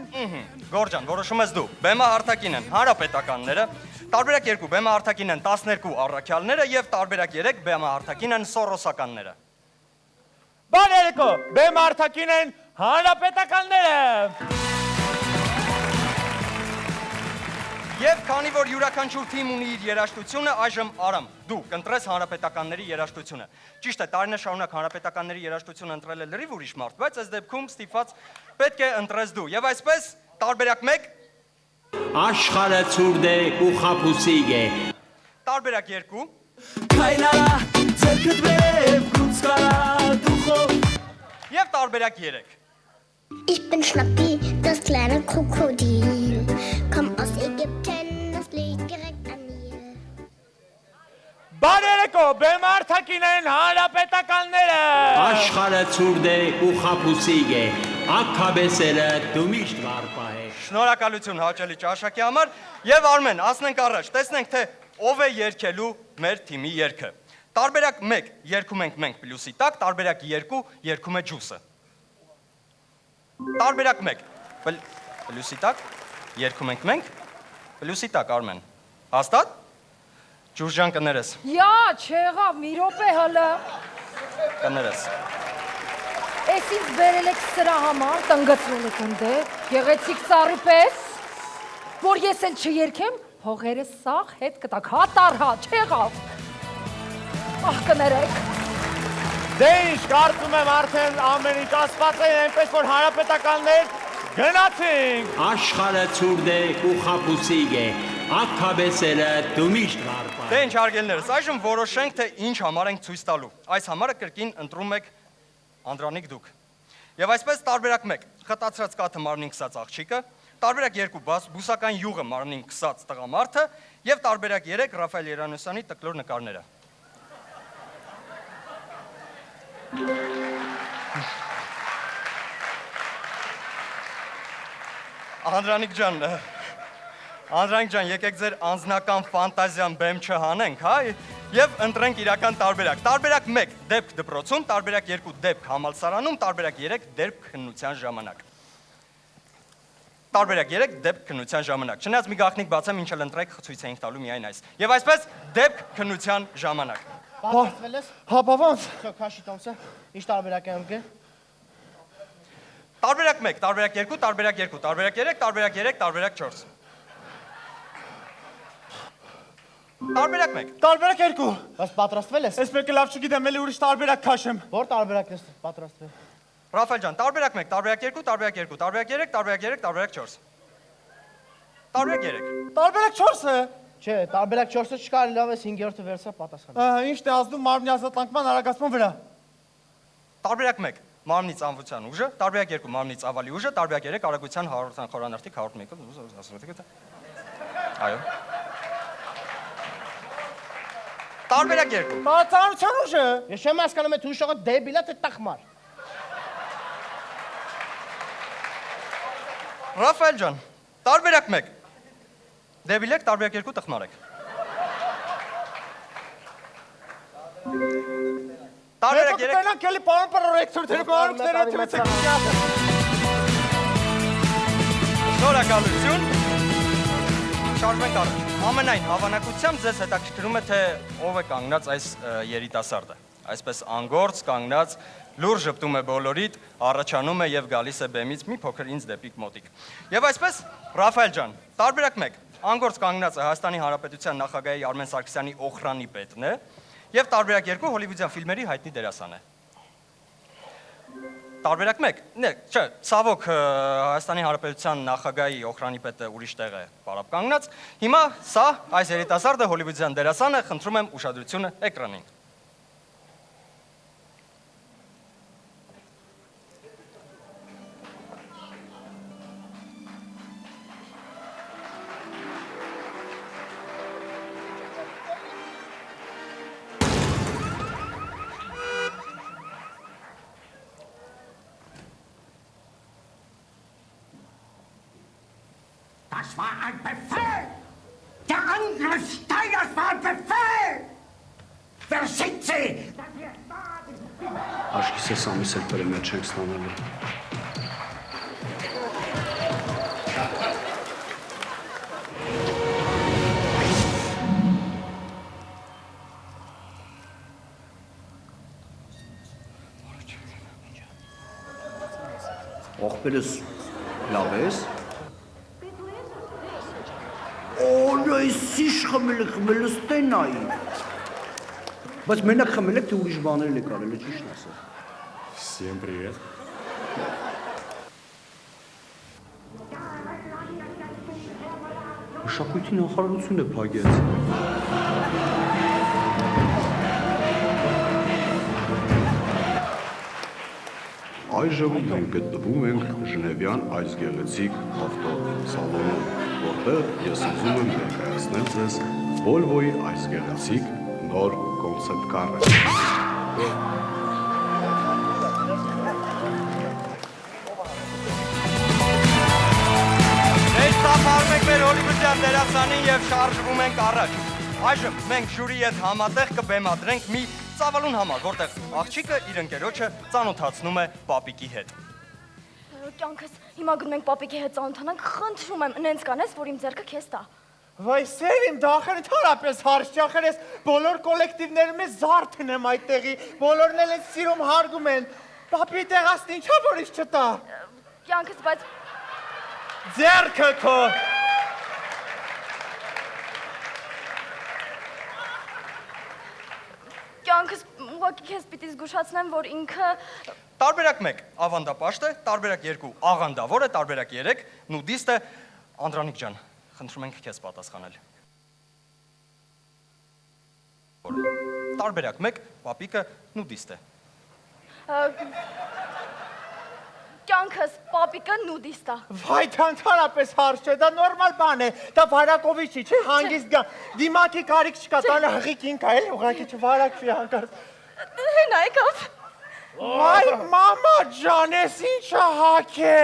Գորջան, որոշում ես դու։ Բեմը Արտակինեն, հանրապետականները, տարբերակ 2 բեմը Արտակինեն 12 առաքյալները եւ տարբերակ 3 բեմը Արտակինեն սորոսականները։
Բարերեկո բեմը Արտակինեն հանրապետականները։
Եվ քանի որ յուրաքանչյուր թիմ ունի իր երաժշտությունը, այժմ Արամ, դու կընտրես հանրապետականների երաժշտությունը։ Ճիշտ է, տարիներ շարունակ հանրապետականների երաժշտությունը ընտրել է լրիվ ուրիշ մարդ, բայց այս դեպքում ստիպված պետք է ընտրես դու։ Եվ այսպես, տարբերակ 1
Աշխարհը ցուրտ է ու խաբուսիկ է։
Տարբերակ 2
Քայլարա
տարբերակ 3։
Ich bin Schnappi, das kleine Krokodil. Komm aus Ägypten, das liegt direkt an mir.
Բարերեկո, բեմարդակիներն հանրապետականները։
Աշխարհը ցուրտ է ու խաբուսիկ է։ Ակքաբեսերը դու միշտ վարպահ է։
Շնորհակալություն հաճելի ճաշակի համար եւ Արմեն, ասնենք առաջ, տեսնենք թե ով է երգելու մեր թիմի երգը։ Տարբերակ 1 երգում ենք մենք պլյուսի տակ, տարբերակ 2 երգում է ջուսը։ Տարբերակ 1 պլյուսի տակ երգում ենք մենք, պլյուսի տակ Արմեն։ Հաստատ։ Ջուրջան կներես։
Յա, չեղավ, մի րոպե հələ։
Կներես։
Էս ինձ բերել եք սրա համար, տնգծվել եք ընդ, գեղեցիկ ծառի պես, որ ես էլ չերքեմ, հողերը սաղ հետ կտակ, հա տարհա, չեղավ։ Ահ կներեք։
Դե ինչ, կարծում եմ արդեն ամեն ինչ ասված է, այնպես որ հանրապետականներ գնացինք։
Աշխարհը ցուրտ է ու խաբուսիկ է։ Ակքաբեսերը դու միշտ վարպահ է։
Դե ինչ հարգելներս, այժմ որոշենք թե ինչ համար ենք ցույց տալու։ Այս համարը կրկին ընտրում եք Անդրանիկ դուք։ Եվ այսպես տարբերակ 1 խտացրած կաթը մարմնին քսած աղջիկը, տարբերակ 2 բուսական յուղը մարմնին քսած տղամարդը եւ տարբերակ 3 Ռաֆայել Երանոսյանի տկլոր նկարները։ Անդրանիկ ջան, եկեք ձեր անձնական ֆանտազիան բեմ չհանենք, հա, եւ ընտրենք իրական տարբերակ։ Տարբերակ 1 դեպք դպրոցում, տարբերակ 2 դեպք համալսարանում, տարբերակ 3 դեպք քննության ժամանակ։ Տարբերակ 3 դեպք քննության ժամանակ։ Չնայած մի գաղտնիք բացեմ, ինչ էլ ընտրեք, ցույց էինք տալու միայն այս։ Եվ այսպես դեպք քննության ժամանակ։
Պատրաստվել ես։
Հա, բավանց։
Շո, քաշի տոմսը։ Ինչ տարբերակ եմ գե։
Տարբերակ 1, տարբերակ 2, տարբերակ 2, տարբերակ 3, տարբերակ 3, տարբերակ 4։ Տարբերակ 1, տարբերակ 2։
Բայց պատրաստվել ես։
Ես մեկը լավ չգիտեմ, էլի ուրիշ տարբերակ քաշեմ։
Որ տարբերակն ես պատրաստվել։
Ռաֆայել ջան, տարբերակ 1, տարբերակ 2, տարբերակ 2, տարբերակ 3, տարբերակ 3, տարբերակ 4։ Տարբերակ 3։ Տարբերակ 4-ը։
Չէ, տարբերակ 4-ը չկար, լավ ես 5-րդը վերցա պատասխան։
Ի՞նչն է ազդում մարմնի ազատանկման արագացման վրա։ Տարբերակ 1 մարմնի ծանվության ուժը, տարբերակ 2 մարմնի ծավալի ուժը, տարբերակ 3 արագության խորանարդիկ 101-ը։ Այո։ Տարբերակ 2 ծանվության ուժը։
Ես չեմ հասկանում այդ հուշողը դեբիլ է թե տխմար։
Ռաֆայել ջան, տարբերակ 1 դեբիլ եք, տարբերակ 2 տխմար եք։ Տարբերակ 3 Հետո կտենանք էլի պարոն պրոռեկտոր, դեր բարուքները թվեցեք։ Շնորհակալություն։ Շարժվենք առաջ։ Ամենայն հավանականությամբ ձեզ հետաքրքրում է թե ով է կանգնած այս երիտասարդը։ Այսպես անգործ կանգնած լուր ժպտում է բոլորիդ, առաջանում է եւ գալիս է բեմից մի փոքր ինձ դեպի մոտիկ։ Եվ այսպես Ռաֆայել ջան, տարբերակ 1 անգործ կանգնած է Հայաստանի Հանրապետության նախագահի Արմեն Սարգսյանի օխրանի պետն է եւ տարբերակ 2 հոլիվուդյան ֆիլմերի հայտնի դերասան է։ Տարբերակ 1 չէ, ցավոք Հայաստանի Հանրապետության նախագահի օխրանի պետը ուրիշ տեղ է պարապ կանգնած։ Հիմա սա այս երիտասարդը հոլիվուդյան դերասան է, խնդրում եմ ուշադրությունը էկրանին։
Das war ein Befehl! Der Angriffsteil, das war ein Befehl! Wer sind Sie?
Aşkı ses amı sepere merçenk stanarlı. Ողբերս լավ ես։ Օլա էսի խմելը ստենայի։ Բայց մենակ խմել եք, թե ուրիշ բաներ եք արել, ճիշտ ասա։
Всем привет.
Մշակույթի նախարարություն է փակեց։
Այժմ մենք գտնվում ենք Ժնևյան այս գեղեցիկ ավտոսալոնում, որտեղ ես ուզում եմ ներկայացնել ձեզ Volvo-ի այս գեղեցիկ նոր կոնցեպտ կարը։
Շտապարում ենք մեր հոլիվուդյան դերասանին և շարժվում ենք առաջ։ Այժմ մենք ժյուրի հետ համատեղ կբեմադրենք մի ծավալուն համակ, որտեղ աղջիկը իր ընկերոջը ծանոթացնում է պապիկի հետ։
Կյանքս հիմա գնում ենք պապիկի հետ ծանոթանանք, խնդրում եմ, նենց կանես, որ իմ ձեռքը քեզ տա։
Վայ սեր իմ դախերը թարապես հարշ ճախեր ես բոլոր կոլեկտիվներում ես զարդն եմ այդտեղի, բոլորն էլ են սիրում հարգում են, պապի տեղասն ինչա որ իս չտա։
Կյանքս, բայց
ձեռքը քո։
Կյանքս ուղղակի քեզ պիտի զգուշացնեմ, որ ինքը
Տարբերակ 1 ավանդապաշտ է, տարբերակ 2 աղանդավոր է, տարբերակ 3 նուդիստ է։ Անդրանիկ ջան, խնդրում ենք քեզ պատասխանել։ Տարբերակ 1 պապիկը նուդիստ է։
Կյանքս պապիկը նուդիստ է։
Վայ դա ընդհանրապես հարց չէ, դա նորմալ բան է, դա վարակովիչի չէ, հանգիստ գա, դիմակի կարիք չկա, տանը հղիկ ինքա էլ ուղղակի չվարակվի հանկարծ։
Հենա եկավ։
Վայ մամա ջան, ես ինչա հակ է։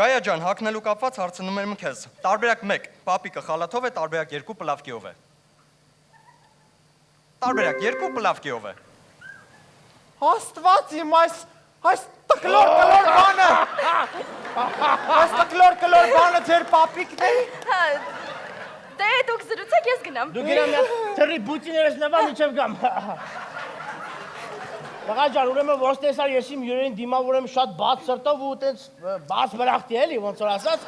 Գայա ջան, հակնելու կապված հարցնում եմ քեզ։ Տարբերակ 1 պապիկը խալաթով է, տարբերակ 2 պլավկիով է։ Տարբերակ 2 պլավկիով է։
Աստված իմ այս տկլոր բանը։ Այս տկլոր բանը ձեր պապիկն է։
Դե դուք զրուցեք, ես գնամ։
Դու գնամ մի թռի բուծիներս նվա միջև գամ։ Բաղա ջան, ուրեմն ոնց տեսար ես իմ յուրին դիմավորեմ շատ բաց սրտով ու տենց բաց բրախտի էլի, ոնց որ ասած։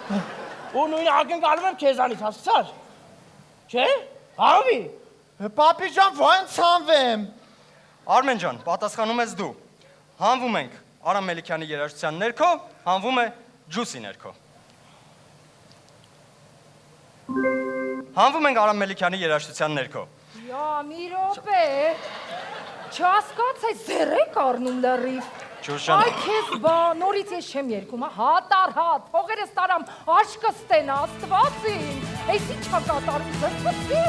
Ու նույնը ակնկալում եմ քեզանից, հասկացար։ Չէ՞։ Հանվի։
Պապի ջան, ո՞նց հանվեմ։
Արմեն ջան, պատասխանում ես դու։ Հանվում ենք Արամ Մելիքյանի երաժշտության ներքո, հանվում է ջուսի ներքո։ Հանվում ենք Արամ Մելիքյանի երաժշտության ներքո։
Յա, մի րոպե։ Չհասկաց, այս ձեռ եք առնում լրիվ։
Ջուշան։
Այ քեզ բա, նորից ես չեմ երգում, հատ առ հատ, փողերս տարամ, աշկը ստենա, աստվածին։ Այս ի՞նչ ա կատարում, զրկվի։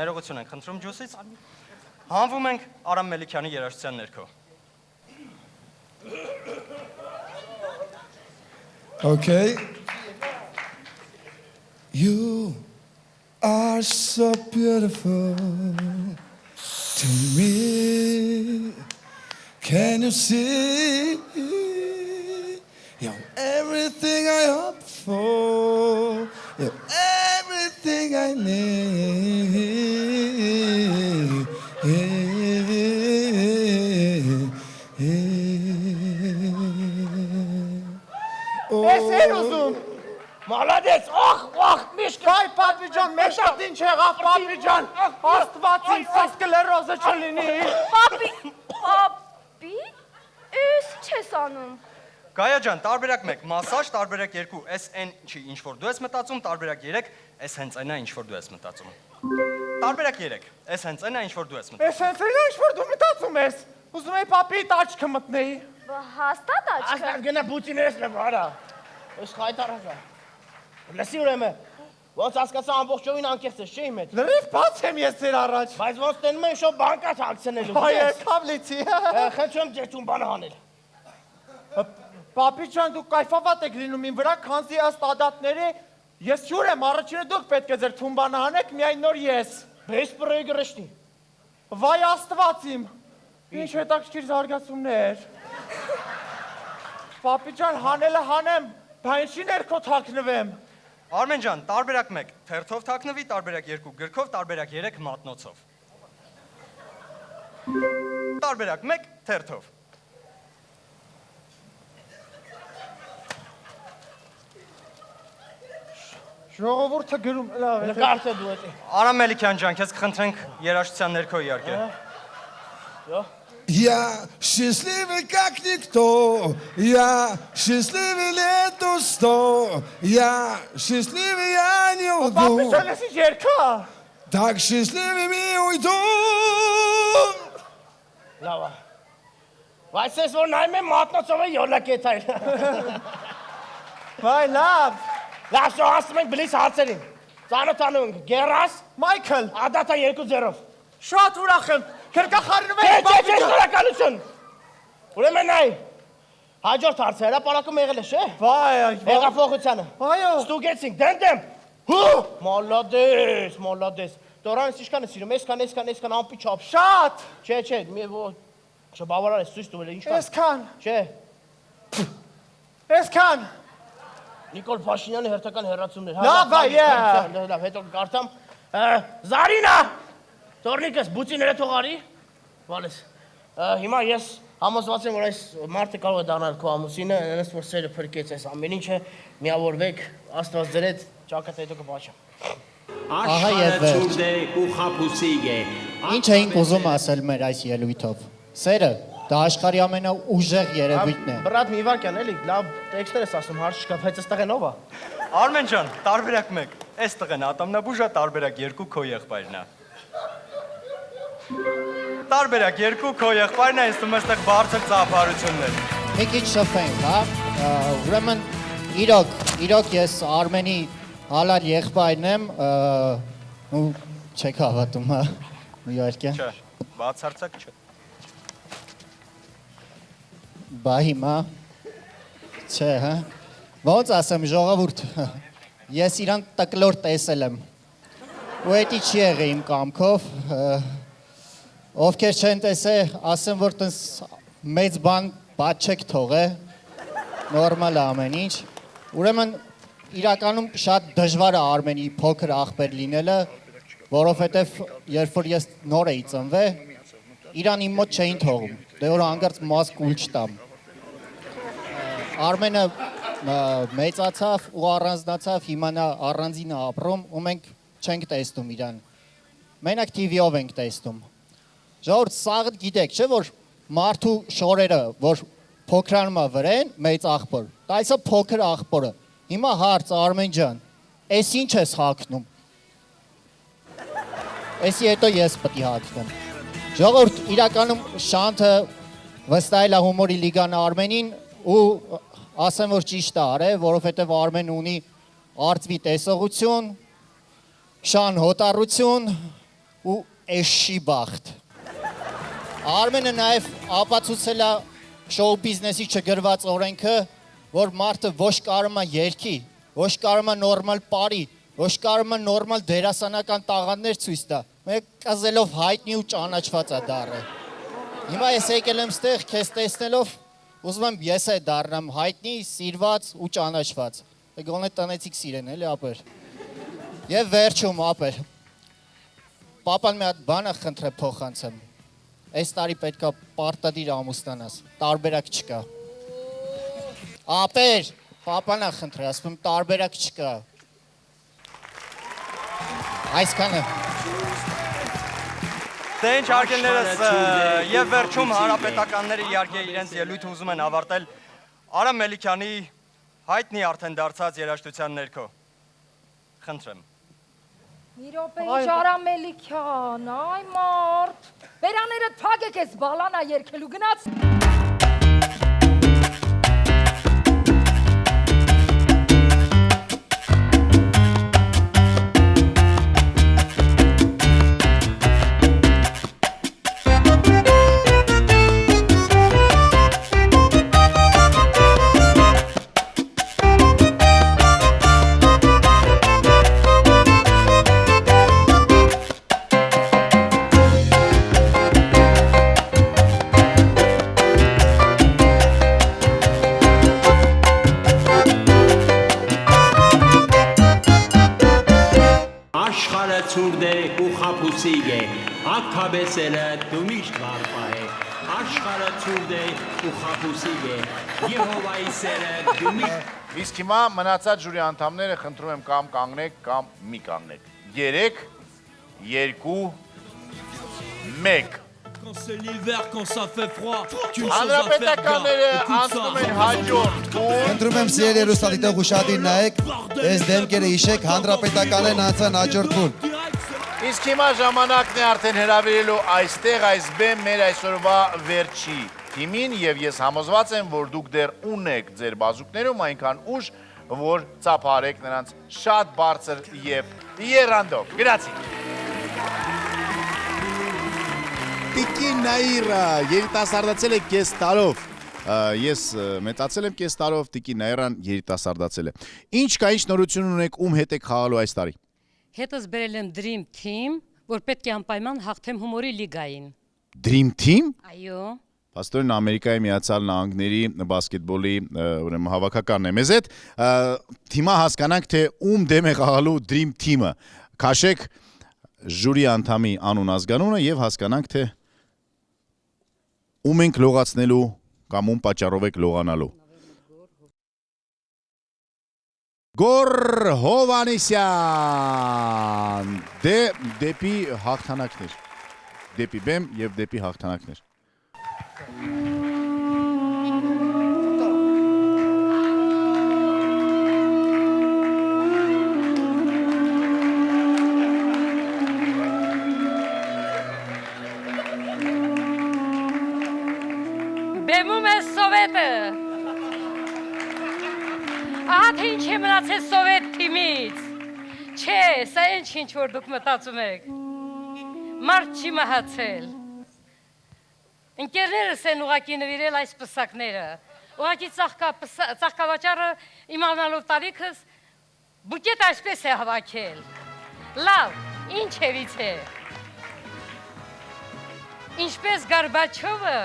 Ներողություն ենք խնդրում ջուսից։ Հանվում ենք Արամ Մելիքյանի երաժշտության ներքո։
Okay. You are so beautiful to me. Can you see? You're everything I hope for. You're everything I need.
Ես էր ուզում։
Մալադեց, միշտ։
Վայ պապի ջան, մեջատ ինչ եղավ պապի ջան։ Աստվածին սս կլերոզը չլինի։
Պապի, ես չես անում։
Գայա ջան, տարբերակ 1 մասաժ, տարբերակ 2 էս այն չի ինչ որ դու ես մտածում, տարբերակ 3 էս հենց այնա ինչ որ դու ես մտածում։ Տարբերակ 3 էս հենց այնա ինչ որ դու ես մտածում։
Էս հենց այնա ինչ որ դու մտածում ես։ Ուզում եի պապի տաճկը մտնեի։
Հաստատ աչքը։
Ասած գնա բուծիներս նվարա։ Ես խայտարակա։ Լսի ուրեմն, ոնց հասկացա ամբողջովին անկեղծ ես, չէ՞ իմ հետ։
Լրիվ բաց եմ ես ձեր առաջ։
Բայց ոնց տենում են շո բանկա թաքցնելու։
Հայ եկավ լիցի։
Խնդրում ձեր տուն հանել։
Պապի ջան, դուք կայֆավատ եք լինում իմ վրա, քանզի ըստ ադատների ես յուր եմ, առաջինը դուք պետք է ձեր թումբանը հանեք, միայն նոր ես։
Բես պրոյ գրշտի։
Վայ աստված իմ։ Ինչ հետաքրքիր զարգացումներ։ Պապի ջան, հանելը հանեմ, բա ինչի ներքո թաքնվեմ։
Արմեն ջան, տարբերակ 1 թերթով թաքնվի, տարբերակ 2 գրքով, տարբերակ 3 մատնոցով։ Տարբերակ 1 թերթով։
Ժողովուրդը գրում, լավ է։
Նկարդը դու էտի։
Արամ Մելիքյան ջան, քեզ կխնդրենք երաժշտության ներքո իհարկե։
Я счастливый как никто, я счастливый лету 100, я счастливый, я не уйду. Так счастливыми уйду.
Լավ։ Բայց ես որ նայում եմ մատնոցով է յոլակետայլ։
Վայ, լավ։
Լավ, շո ասում ենք բլիս հարցերին։ Ծանոթանում ենք Գերաս,
Մայքլ,
Ադատա 2-0։
շատ ուրախ եմ։ Քրկախարնում
Չէ,
եք
չէ, շնորհակալություն։ Ուրեմն նայ։ Հաջորդ հարցը հրապարակում եղել է, չէ՞։
Վայ,
հեղափոխությանը։
Այո։
Ստուգեցինք, դեմ։ Հու, մոլոդես, մոլոդես։ Տորանը ինչքան է սիրում, այսքան ամպի չափ։
Շատ։
Չէ, մի չբավարար է ցույց տվել ինչքան։
Այսքան։
Չէ։
Այսքան։
Նիկոլ Փաշինյանի հերթական հերացումներ։
Լավ,
լավ, հետո կարդամ։ Զարինա։ Տորնիկս բուծիները թող արի։ Վալես։ Հիմա ես համոզված եմ, որ այս մարդը կարող է դառնալ քո ամուսինը, այնպես որ սերը փրկեց այս ամեն ինչը, միավորվեք, Աստված ձրեց, ճակատը հետո կբաչեմ։
Աշխարհը ցուրտ է ու խաբուսիկ է։
Ինչ էինք ուզում ասել մեր այս ելույթով։ Սերը դա աշխարհի ամենաուժեղ երևույթն է։
Բրատ մի վարքյան էլի, լավ տեքստեր ես ասում, հարց չկա, բայց այստեղ են ով է։
Արմեն ջան, տարբերակ 1։ Այստեղ են ատամնաբուժը, տարբերակ 2 քո եղբայրն է։ Տարբերակ 2 քո եղբայրն է, ինձ թվում է այստեղ բարձր ծափարություններ։
Մի քիչ շփենք, հա։ Ուրեմն իրոք ես Արմենի հալար եղբայրն եմ, ու չեք հավատում, հա։ Իհարկե։
Չէ, բացարձակ չէ։
Բա հիմա չէ, հա։ Ոնց ասեմ, ժողովուրդ, ես իրան տկլոր տեսել եմ։ Ու էդի չի եղել իմ կամքով։ Ովքեր չեն տեսել, ասեմ, որ տես մեծ բան բաց չեք թողե։ Նորմալ է ամեն ինչ։ Ուրեմն իրականում շատ դժվար է Արմենի փոքր աղբեր լինելը, որովհետև երբ որ ես նոր էի ծնվել, իրան իմ մոտ չէին թողում, դե որ հանգարց մաս կուլ չտամ։ Արմենը մեծացավ ու առանձնացավ, հիմա նա առանձին է ապրում ու մենք չենք տեսնում իրան։ Մենակ TV-ով ենք տեսնում։ Ժողովուրդ, սաղ գիտեք, չէ՞ որ մարդու շորերը, որ փոքրանում է վրեն, մեծ աղբոր։ Դա այսա փոքր աղբորը։ Հիմա հարց Արմեն ջան, էս ինչ ես հագնում։ Էսի հետո ես պետք է հագնեմ։ Ժողովուրդ, իրականում շանթը վստահել է հումորի լիգան Արմենին ու ասեմ, որ ճիշտ է արել, որովհետև Արմենը ունի արծվի տեսողություն, շան հոտառություն ու էշի բախտ։ Արմենը նաև ապացուցել է շոու բիզնեսի չգրված օրենքը, որ մարդը ոչ կարում է երգի, ոչ կարում է նորմալ պարի, ոչ կարում է նորմալ դերասանական տաղանդներ ցույց տա, մեկ կզելով հայտնի ու ճանաչված է դառը։ Հիմա ես եկել եմ ստեղ, քեզ տեսնելով, ուզում եմ ես է դառնամ հայտնի, սիրված ու ճանաչված։ Գոնե տնեցիք սիրեն, էլի ապեր։ Եվ վերջում ապեր։ Պապան մի հատ բան է խնդրել փոխանցեմ։ Այս տարի պետքա պարտադիր ամուսնանաս, տարբերակ չկա։ Ապեր, պապան է խնդրել, ասում տարբերակ չկա։ Այսքանը։
Դե ինչ արգելներս եւ վերջում հանրապետականները իհարկե իրենց ելույթը ուզում են ավարտել Արամ Մելիքյանի հայտնի արդեն դարձած երաժշտության ներքո։ Խնդրեմ։
Մի րոպե, ինչ Արամ Մելիքյան, այ մարդ, բերաներդ փագեք ես բալանա երկելու գնաց։
ցուրտ է ու խաբուսիկ է, ակքաբեսերը դու միշտ վարպա է, աշխարհը ցուրտ է ու խաբուսիկ է, Եհովայի սերը դու միշտ։
Իսկ հիմա մնացած ժյուրի անդամները խնդրում եմ կամ կանգնեք, կամ մի կանգնեք։ 3, 2, 1։
Quand c'est l'hiver, quand ça fait froid,
Հանրապետականները անցնում են հաջորդ տուն։
Ընտրում եմ սիրելի հեռուստադիտող ուշադիր նայեք, այս դեմքերը հիշեք, հանրապետականներն անցան հաջորդ տուն։
Իսկ հիմա ժամանակն է արդեն հրավիրելու այստեղ այս բեմ մեր այսօրվա վերջի թիմին եւ ես համոզված եմ, որ դուք դեռ ունեք ձեր բազուկներում այնքան ուժ, որ ծափարեք նրանց շատ բարձր եւ եռանդով։ Գրացի։
Տիկին Նաիրա, երիտասարդացել է կես տարով։ Ես մեծացել եմ կես տարով, Տիկին Նաիրան երիտասարդացել է։ Ինչ կա, ինչ նորություն ունեք, ում հետ եք խաղալու այս տարի։
Հետս բերել եմ Dream Team, որ պետք է անպայման հաղթեմ հումորի լիգային։
Dream Team։
Այո։
Պաստորեն Ամերիկայի Միացյալ Նահանգների բասկետբոլի ուրեմն հավաքականն է մեզ հետ։ Հիմա հասկանանք, թե ում դեմ է խաղալու Dream Team-ը։ Քաշեք ժյուրի անդամի անուն ազգանունը եւ հասկանանք, թե ում ենք լողացնելու կամ ում պատճառով եք լողանալու։ Գոր Հովանեսյան դեպի հաղթանակներ։ Դեպի բեմ եւ դեպի հաղթանակներ։
Բեմում է Սովետը։ Ահա թե ինչ է մնացել Սովետ թիմից։ Չէ, սա ինչ որ դուք մտածում եք։ Մարդ չի մահացել։ Ընկերներս են ուղակի նվիրել այս պսակները։ Ուղակի ծաղկավաճառը իմանալով տարիքս բուկետ այսպես է հավաքել։ Լավ, ինչ հևից է։ Ինչպես Գորբաչովը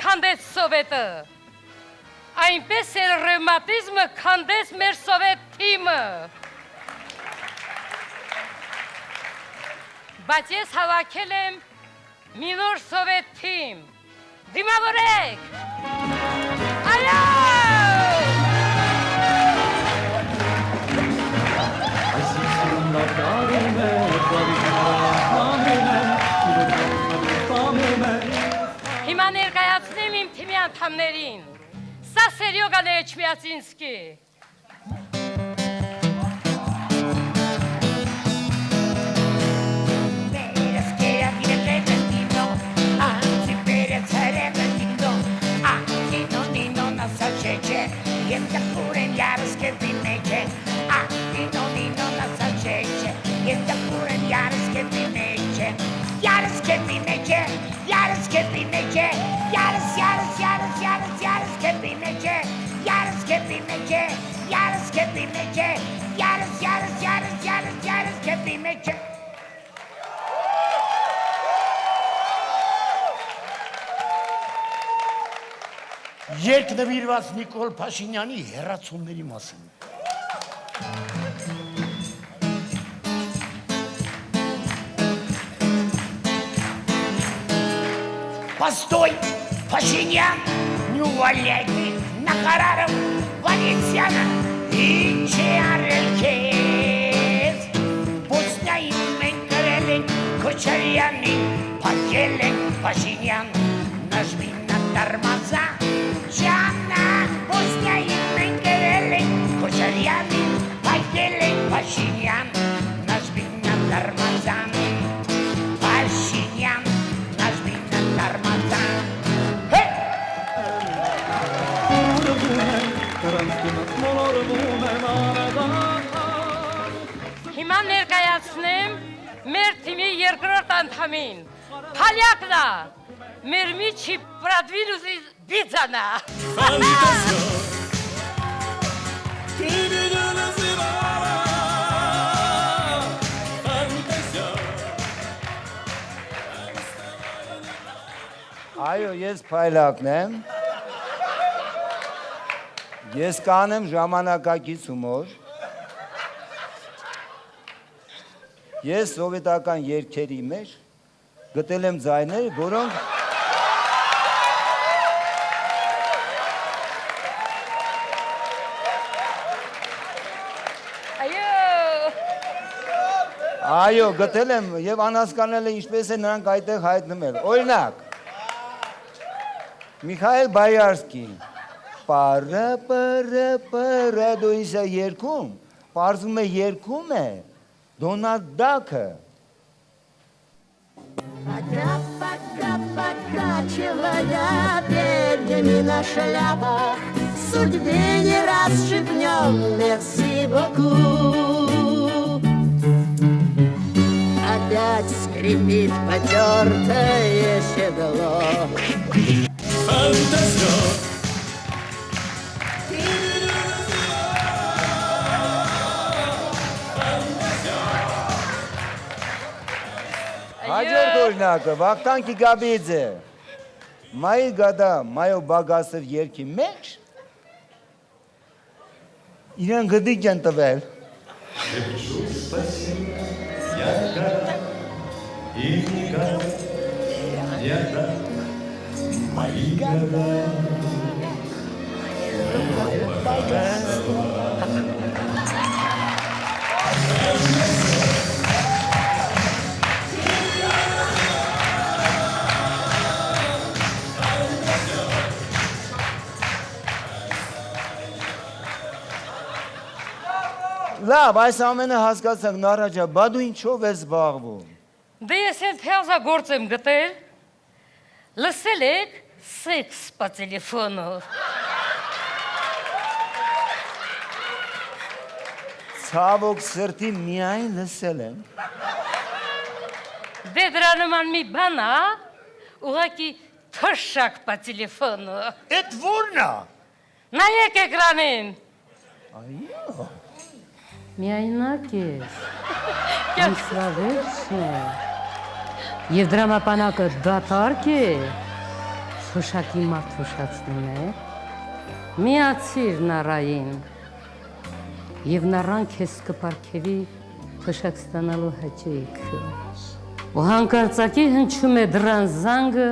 քանդեց Սովետը, այնպես էլ ռևմատիզմը քանդեց մեր Սովետ թիմը։ Բայց ես հավաքել եմ մի նոր Սովետ թիմ։ Դիմավորեք։ Այո! Հիմա ներկայացնեմ իմ թիմի անդամներին։ Սա Սերյոգա Նեչմիածինսկի։
Երկ նվիրված Նիկոլ Փաշինյանի հեռացումների մասին։ Постой, Փաշինյան, նու վալյակի նախարարը Վանեցյանը, ինչ է արել քեզ։ Բոսնիայում մենք գրել ենք Քոչարյանին, փակել ենք Փաշինյան, նժմինը դարմազա, Ջանա, Բոսնիայում մենք գրել ենք Քոչարյանին, փակել ենք Փաշինյան, նժմինը դարմազան, Փաշինյան, նժմինը դարմազան։
Հիմա ներկայացնեմ մեր թիմի երկրորդ անդամին։ Փալյակնա, մեր միջի պրադվինուսի բիձանա։
Այո, ես Փայլակն եմ։ Ես կանեմ ժամանակակից հումոր։ Ես սովետական երգերի մեջ գտել եմ ձայներ, որոնք Այո, գտել եմ եւ անհասկանալի է ինչպես է նրանք այդտեղ հայտնվել։ Օրինակ Միխայել Բայարսկին Պարը դու իսա երկում, պարզում է երկում է, Դոնալդ Դաքը։
Пока-пока-пока, человек.
перьями на шляпах судьбе не расшибнем. Мерси боку. Опять скрипит потертое седло.
Фантазер.
Հաջորդ օրինակը Վախթան Կիգաբիձե Մայի գադա Մայո Բագասով երկի մեջ իրան գդիկ են տվել
Մայի գադա
Լավ, այս ամենը հասկացանք նարաջա, բա դու ինչով ես զբաղվում։
Դե ես այդ փյազա գործ եմ գտել։ Լսել եք սեքս по телефону։
Ցավոք սրտի միայն լսել եմ։
Դե դրա նման մի բան է, ուղղակի թշակ по телефону։
Էդ ո՞րն է։
Նայեք էկրանին։
Այո։
Միայնակ ես, ինսրավերջն է, և դրամապանակը դատարկ է, թոշակի մարդ թոշացնում է, միացիր նարային, և նարան քեզ կպարգևի թոշակ ստանալու հաճույքը, ու հանկարծակի հնչում է դրան զանգը,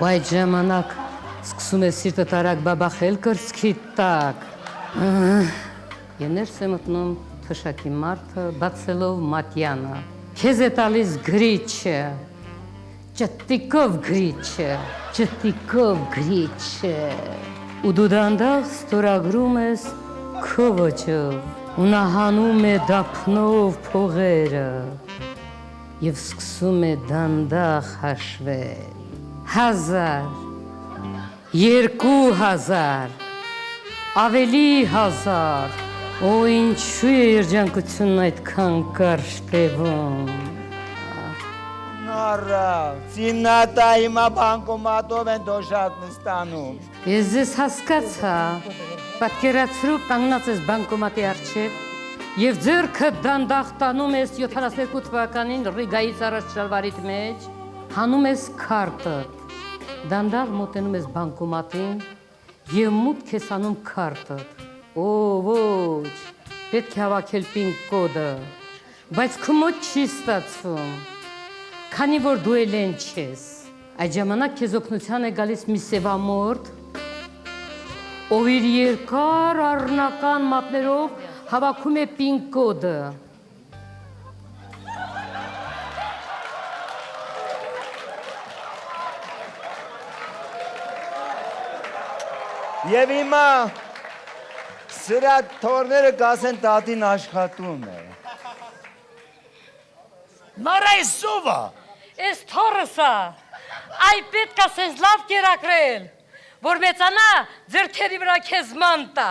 ու այդ ժամանակ սկսում է սիրտը տարակ բաբախել կրծքի տակ, Եվ ներս է մտնում թշակի մարդը, բացելով մատյանը, քեզ է տալիս գրիչը, ճտիկով գրիչը, ու դու դանդաղ ստորագրում ես քո ոճով, ու նա հանում է դափնով փողերը, և սկսում է դանդաղ հաշվել, 1000, 2000, ավելի 1000, Օ, ինչու է երջանկությունն այդքան կարճ տևում։
Նորա, ծինատա հիմա բանկոմատով են դոշակն ստանում։
Ես ձեզ հասկացա, պատկերացրու կանգնած ես բանկոմատի առջև և ձեռքը դանդաղ տանում ես 72 թվականին Ռիգայից առաջ շալվարիդ մեջ, հանում ես քարտըդ, դանդաղ մոտենում ես բանկոմատին և մուտք ես անում քարտըդ։ Օ, ոչ, պետք է հավաքել պին կոդը, բայց քո մոտ չի ստացվում, քանի որ դու էլ չես։ Այդ ժամանակ քեզ օգնության է գալիս մի սևամորդ, ով իր երկար առնական մատներով հավաքում է պին կոդը։
Եվ հիմա սրա թորները կասեն տատին աշխատում է։
Նորա ես սովա։
Ես թորսա, այ պետք է սենց լավ կերակրել, որ մեծանա ձերքերի վրա քեզ ման տա։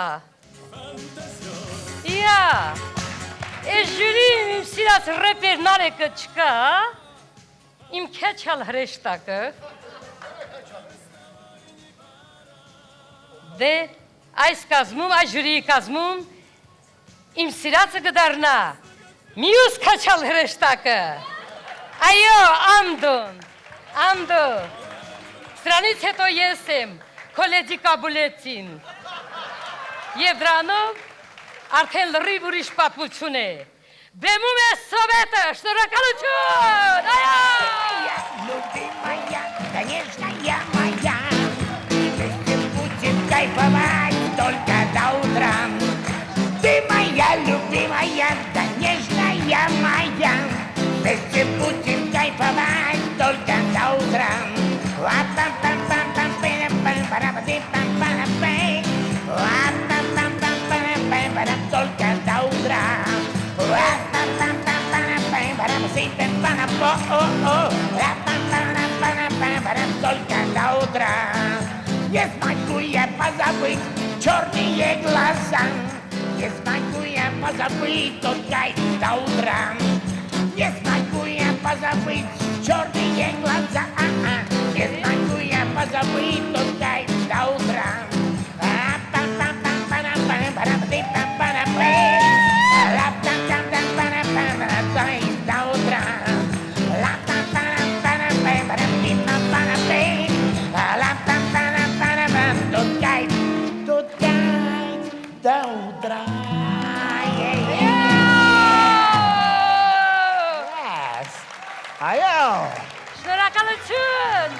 Իա, ես ժյուրիմ իմ սիրած ռեպեր նարեկը չկա, իմ քեչալ հրեշտակը, դե այս կազմում, այս ժյուրիի կազմում, իմ սիրածը կդարնա, միուս քեչալ հրեշտակը, այո, անդո, սրանից հետո ես եմ, քոլեջի կաբուլեցին, և դրանով արդեն լրիվ ուրիշ պատմություն է, բեմում է սովետը, շնորհակալություն, այո!
Любимая, конечно, я моя, вместе будем кайфовать только до утра. Ты моя любимая, да нежная моя, вместе будем кайфовать только до утра. Только до утра. Только до утра. Ես могу я позабыть черные глаза. Не смогу я позабыть тот кайф до утра. Не смогу я позабыть черные глаза. Не смогу я позабыть тот кайф до утра. До утра. Yes. Այո։
Շնորհակալություն։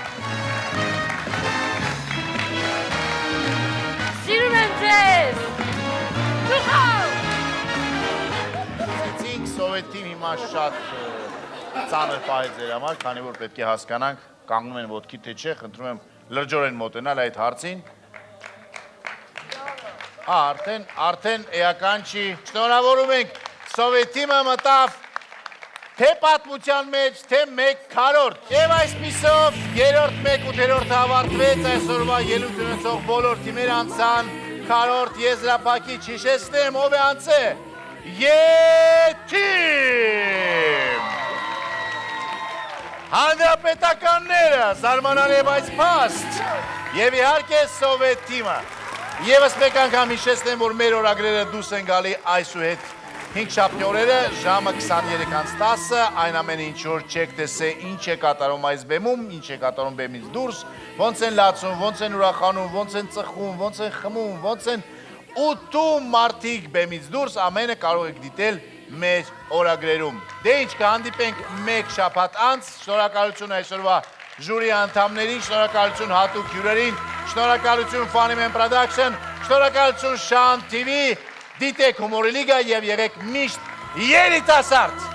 Սիրում եմ ձեզ։ Դուխով։
Ասեցինք սովետին հիմա շատ ծանր պահ է ձեր համար, քանի որ պետք է հասկանանք, կանգնում են ոտքի թե չէ, խնդրում եմ լրջորեն մոտենալ այդ հարցին։ Արդեն էական չի, շնորհավորում ենք, սովետ թիմը մտավ թե պատմության մեջ, թե մեկ քառորդ։ Եվ այսպիսով երրորդ, մեկ ու դերորդ հավարտվեց այսօրվա ելույթ ունեցող բոլոր թիմեր անցան քառորդ եզրափակիչ, հիշեցնեմ, ով է անցե։ Եթիմ։ Հանրապետականները, զարմանալի բայց փաստ, եւ իհարկե սովետ թիմը։ Եվս մեկ անգամ հիշեցնեմ, որ մեր օրագրերը դուրս են գալի այսուհետ 5 շաբթի օրերը ժամը 23:10, այն ամենը ինչ որ չեք տեսե ինչ է կատարում այս բեմում, ինչ է կատարում բեմից դուրս, ոնց են լացում, ոնց են ուրախանում, ոնց են ծխում, ոնց են խմում, ոնց են ուտում մարդիկ բեմից դուրս, ամենը կարող եք դիտել մեր օրագրերում։ Դե ինչ կհանդիպենք մեկ շաբաթ անց, շնորհակալություն այսօրվա ժյուրի անդամներին, շնորհակալություն հատուկ հյուրերին, շնորհակալություն Funny Man Production, շնորհակալություն Շան TV, դիտեք Հումորի լիգա եւ եղեք միշտ երիտասարդ։